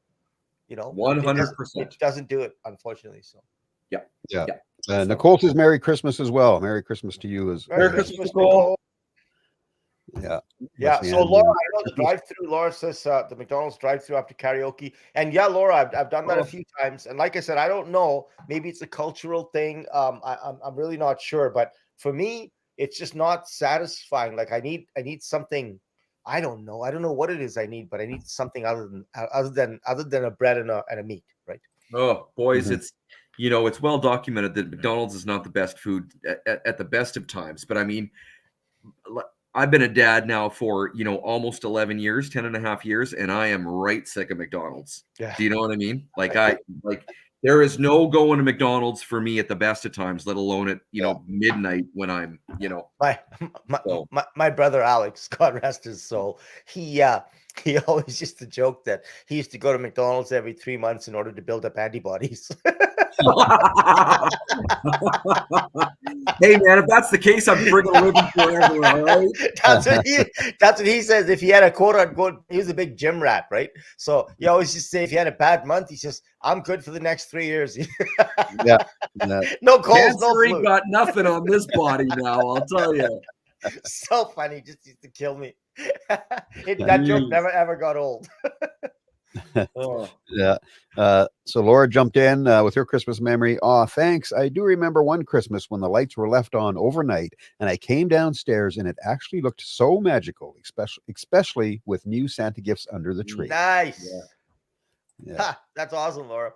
You know, 100%. It doesn't do it, unfortunately. So Yeah. Nicole says Merry Christmas as well. Merry Christmas to you as Merry Christmas, Nicole. Yeah. Yeah. So Laura, I know the drive-through. Laura says the McDonald's drive-through after karaoke, and yeah, Laura, I've done that a few times. And like I said, I don't know. Maybe it's a cultural thing. I'm really not sure. But for me, it's just not satisfying. Like I need something. I don't know what it is I need, but I need something other than a bread and a meat, right? Oh, boys, Mhm. it's it's well documented that McDonald's is not the best food at the best of times. But I mean, I've been a dad now for, almost 11 years, 10 and a half years, and I am right sick of McDonald's. Yeah. Do you know what I mean? Like there is no going to McDonald's for me at the best of times, let alone at, midnight when I'm, My brother Alex, God rest his soul, he always used to joke that he used to go to McDonald's every 3 months in order to build up antibodies. Hey man, if that's the case, I'm friggin' living forever, all right? That's what he says. If he had a quote unquote, he was a big gym rat, right? So he always just say if he had a bad month, he says, I'm good for the next 3 years. Yeah. No colds, Cancer no ain't flu. got nothing on this body now, I'll tell you. So funny, just used to kill me. That joke never ever got old. Oh. Yeah. So Laura jumped in with her Christmas memory. Oh, thanks. I do remember one Christmas when the lights were left on overnight and I came downstairs and it actually looked so magical, especially with new Santa gifts under the tree. Nice. Yeah. Ha, that's awesome, Laura.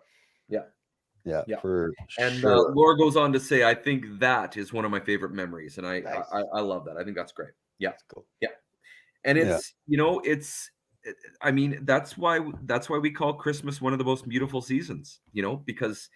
Yeah. For And sure. Laura goes on to say, I think that is one of my favorite memories. And Nice. I love that. I think that's great. Yeah. That's cool. Yeah. And it's, I mean, that's why we call Christmas one of the most beautiful seasons, because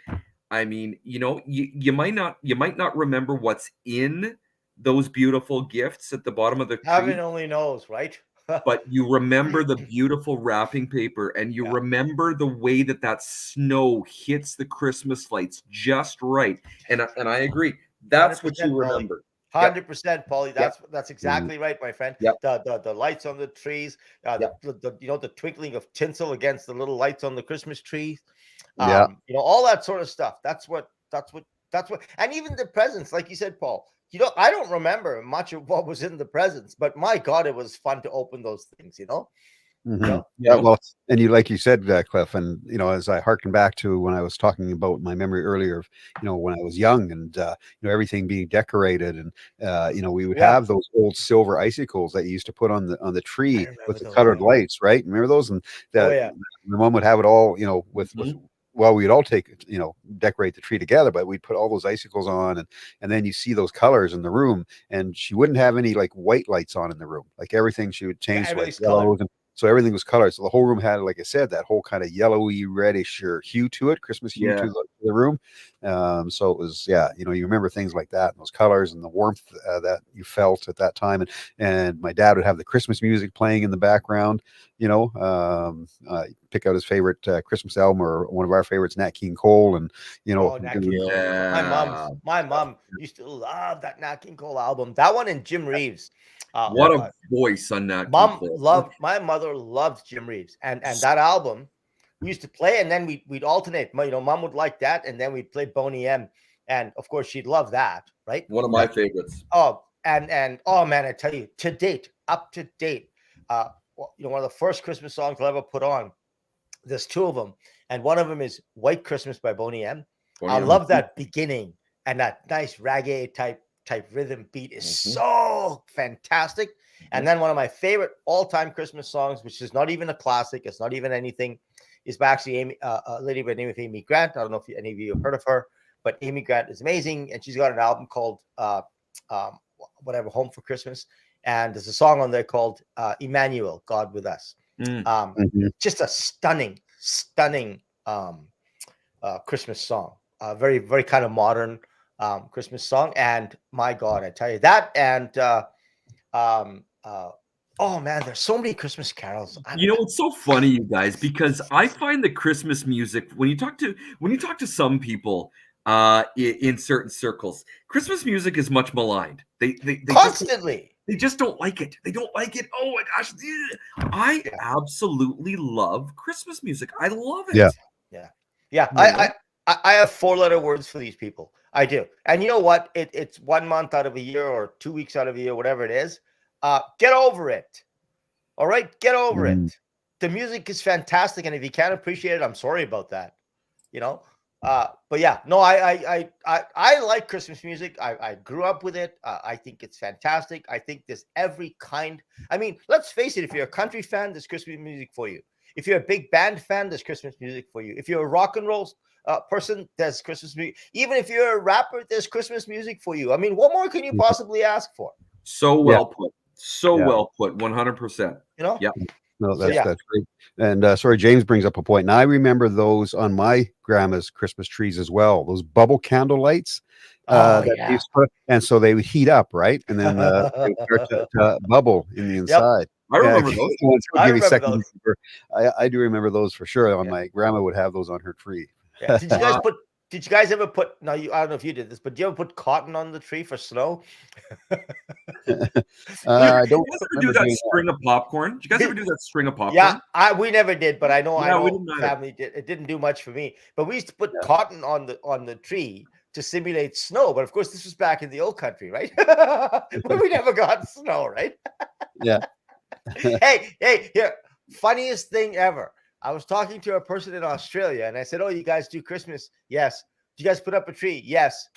I mean, you might not remember what's in those beautiful gifts at the bottom of the tree. Heaven only knows, right? But you remember the beautiful wrapping paper, and you remember the way that snow hits the Christmas lights just right. And I agree. That's what you remember. 100%, Paulie. That's exactly right, my friend. Yep. The lights on the trees, the twinkling of tinsel against the little lights on the Christmas trees. All that sort of stuff. That's what, and even the presents, like you said, Paul. I don't remember much of what was in the presents, but my God, it was fun to open those things. Mm-hmm. Well, and like you said, Cliff, and as I harken back to when I was talking about my memory earlier of when I was young and everything being decorated, and we would have those old silver icicles that you used to put on the tree with the colored lights, right? Remember those? And my mom would have it all, with well, we'd all decorate the tree together, but we'd put all those icicles on, and then you see those colors in the room, and she wouldn't have any like white lights on in the room. Like everything she would change to like yellows, and so everything was colored. So the whole room had, like I said, that whole kind of yellowy, reddish hue to it, Christmas hue to the room. So it was, you remember things like that, and those colors and the warmth that you felt at that time. And my dad would have the Christmas music playing in the background. Pick out his favorite Christmas album, or one of our favorites, Nat King Cole, and my mom used to love that Nat King Cole album. That one and Jim Reeves. What a voice on Nat King Cole. My mother loved Jim Reeves, and that album we used to play, and then we'd alternate. Mom would like that, and then we'd play Boney M, and of course she'd love that, right? One of my favorites. Oh, and oh man, I tell you, up to date, one of the first Christmas songs I'll ever put on. There's two of them, and one of them is White Christmas by Boney M. I love that beginning, and that nice reggae type rhythm beat is so fantastic. And then one of my favorite all-time Christmas songs, which is not even a classic, it's not even anything, is by actually a lady by the name of Amy Grant. I don't know if any of you have heard of her, but Amy Grant is amazing, and she's got an album called Home for Christmas, and there's a song on there called Emmanuel, God with Us. Just a stunning Christmas song, very, very kind of modern Christmas song. And my God, I tell you that. And oh man, there's so many Christmas carols. It's so funny, you guys, because I find the Christmas music, when you talk to some people in certain circles, Christmas music is much maligned. They constantly. They just don't like it. They don't like it. Oh my gosh. I absolutely love Christmas music. I love it. Yeah. I have 4-letter words for these people. I do. And you know what? It's 1 month out of a year or 2 weeks out of a year, whatever it is. Get over it. All right? Get over it. The music is fantastic. And if you can't appreciate it, I'm sorry about that. But yeah, no, I like Christmas music. I grew up with it. I think it's fantastic. I think there's every kind. I mean, let's face it. If you're a country fan, there's Christmas music for you. If you're a big band fan, there's Christmas music for you. If you're a rock and roll person, there's Christmas music. Even if you're a rapper, there's Christmas music for you. I mean, what more can you possibly ask for? So well put. Well put. 100%. Yeah. No, that's great. And sorry, James brings up a point. And I remember those on my grandma's Christmas trees as well. Those bubble candle lights. And so they would heat up, right? And then they would start to bubble in the inside. I remember those. I do remember those for sure. On my grandma would have those on her tree. Yeah. Did you guys ever put? No, I don't know if you did this, but do you ever put cotton on the tree for snow? I don't. Did you guys ever do that string of popcorn? Did you guys ever do that string of popcorn? Yeah, we never did, but I know family did. It didn't do much for me. But we used to put cotton on the tree to simulate snow. But of course, this was back in the old country, right? Where we never got snow, right? Yeah. Hey, here, funniest thing ever. I was talking to a person in Australia, and I said, "Oh, you guys do Christmas?" Yes. Do you guys put up a tree? Yes.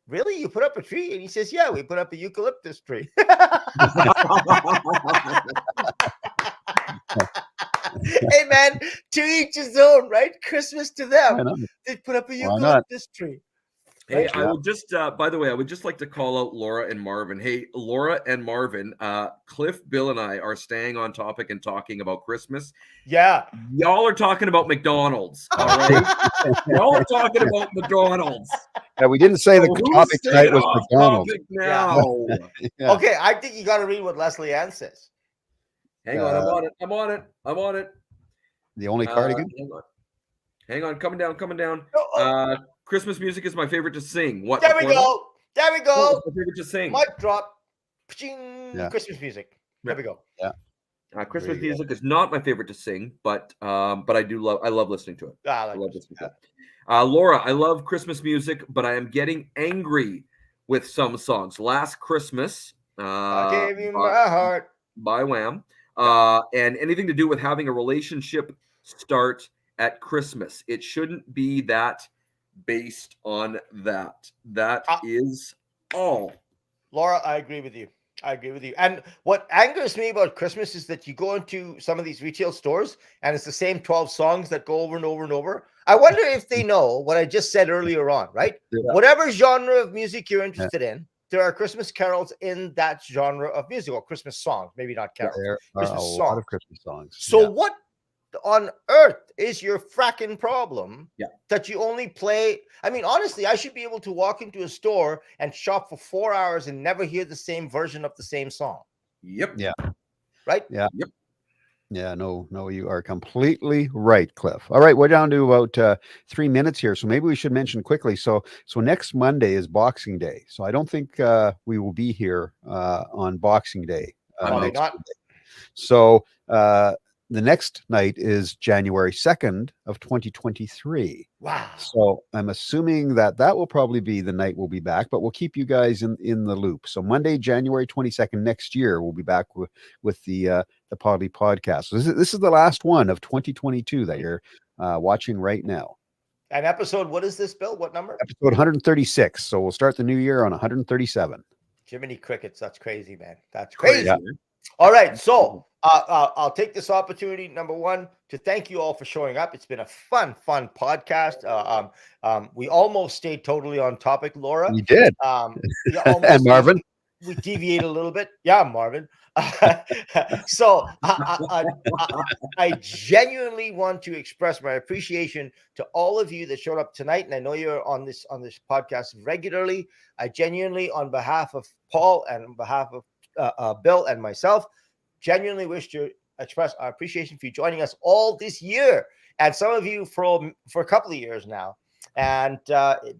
Really? You put up a tree? And he says, "Yeah, we put up a eucalyptus tree." Hey, man, to each his own, right? Christmas to them. They put up a eucalyptus tree. Hey, I would just, by the way, I would just like to call out Laura and Marvin. Hey, Laura and Marvin, Cliff, Bill, and I are staying on topic and talking about Christmas. Yeah. Y'all are talking about McDonald's, all right? Y'all are talking about McDonald's. Yeah, we didn't say the topic tonight was McDonald's. Now. Yeah. Okay, I think you got to read what Leslie Ann says. Hang on, I'm on it. The only cardigan? Hang on, coming down. Christmas music is my favorite to sing. What? There we go. What was my favorite to sing? Mic drop. Yeah. Christmas music. There we go. Yeah. Christmas music is not my favorite to sing, but I love listening to it. I love listening to it. Laura, I love Christmas music, but I am getting angry with some songs. Last Christmas, I gave you my heart by Wham, and anything to do with having a relationship start at Christmas. It shouldn't be that based on that. That is all. Laura, I agree with you. And what angers me about Christmas is that you go into some of these retail stores and it's the same 12 songs that go over and over and over. I wonder if they know what I just said earlier on, right? Yeah. Whatever genre of music you're interested in, there are Christmas carols in that genre of music, or Christmas songs, maybe not carols. There are a lot of Christmas songs. So what on earth is your fracking problem that you only play? I mean, honestly, I should be able to walk into a store and shop for 4 hours and never hear the same version of the same song. Yep. Yeah. Right? Yeah. Yep. Yeah, no, you are completely right, Cliff. All right, we're down to about 3 minutes here, so maybe we should mention quickly. So next Monday is Boxing Day, so I don't think we will be here on Boxing Day. Probably not. Monday. So the next night is January 2nd of 2023. Wow. So I'm assuming that will probably be the night we'll be back, but we'll keep you guys in the loop. So Monday, January 22nd next year, we'll be back with the Podlie podcast. So this is the last one of 2022 that you're watching right now. An episode, what is this, Bill? What number? Episode 136. So we'll start the new year on 137. Jiminy crickets. That's crazy, man. That's crazy. Yeah. All right. So I'll take this opportunity, number one, to thank you all for showing up. It's been a fun podcast. We almost stayed totally on topic, Laura. We did. And Marvin. We deviate a little bit. Yeah, Marvin. So I genuinely want to express my appreciation to all of you that showed up tonight. And I know you're on this podcast regularly. I genuinely, on behalf of Paul and on behalf of Bill and myself, genuinely wish to express our appreciation for you joining us all this year, and some of you for a couple of years now. And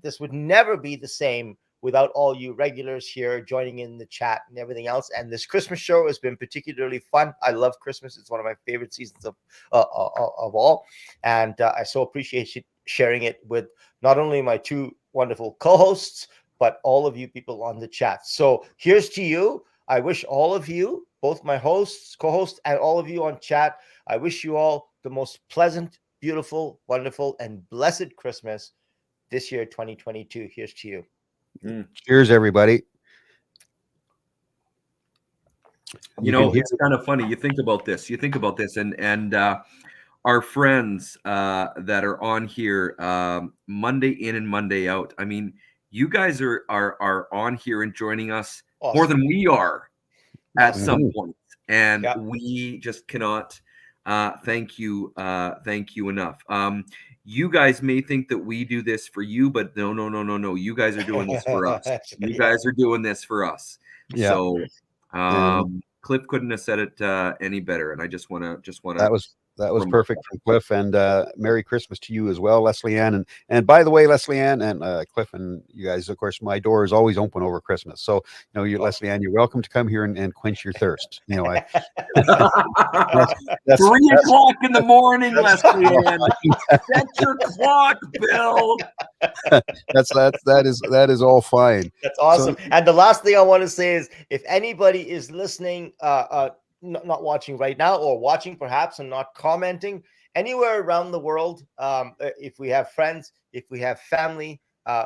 this would never be the same without all you regulars here joining in the chat and everything else. And this Christmas show has been particularly fun. I love Christmas. It's one of my favorite seasons of all. And I so appreciate sharing it with not only my two wonderful co-hosts, but all of you people on the chat. So here's to you. I wish all of you, both my hosts, co-hosts, and all of you on chat, I wish you all the most pleasant, beautiful, wonderful, and blessed Christmas this year, 2022. Here's to you. Cheers, everybody. You know, it's kind of funny. You think about this, and our friends that are on here Monday in and Monday out. I mean, you guys are on here and joining us more than we are at some point, and we just cannot thank you enough. You guys may think that we do this for you, but no. You guys are doing this for us. You guys are doing this for us. Yeah. So Cliff couldn't have said it any better, and I just want to. That was perfect from Cliff, and Merry Christmas to you as well, Leslie Ann. And by the way, Leslie Ann and Cliff and you guys, of course, my door is always open over Christmas. So, Leslie Ann, you're welcome to come here and quench your thirst. 3 o'clock in the morning, Leslie Ann. Set your clock, Bill. that is all fine. That's awesome. So, and the last thing I want to say is, if anybody is listening, not watching right now, or watching perhaps and not commenting anywhere around the world, if we have friends, if we have family,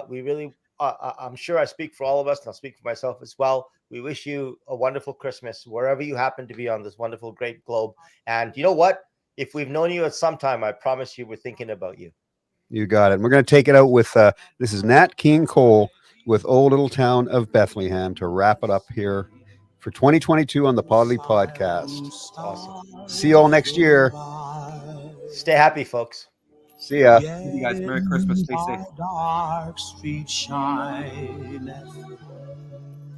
we really I'm sure I speak for all of us, and I'll speak for myself as well. We wish you a wonderful Christmas wherever you happen to be on this wonderful great globe. And you know what, if we've known you at some time, I promise you we're thinking about you. You got it. And we're going to take it out with this is Nat King Cole with Old Little Town of Bethlehem to wrap it up here for 2022 on the Podlie Podcast. Awesome. See you all next year. Stay happy, folks. See ya. You guys, Merry Christmas. Stay safe. Dark street shine,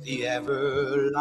the everlasting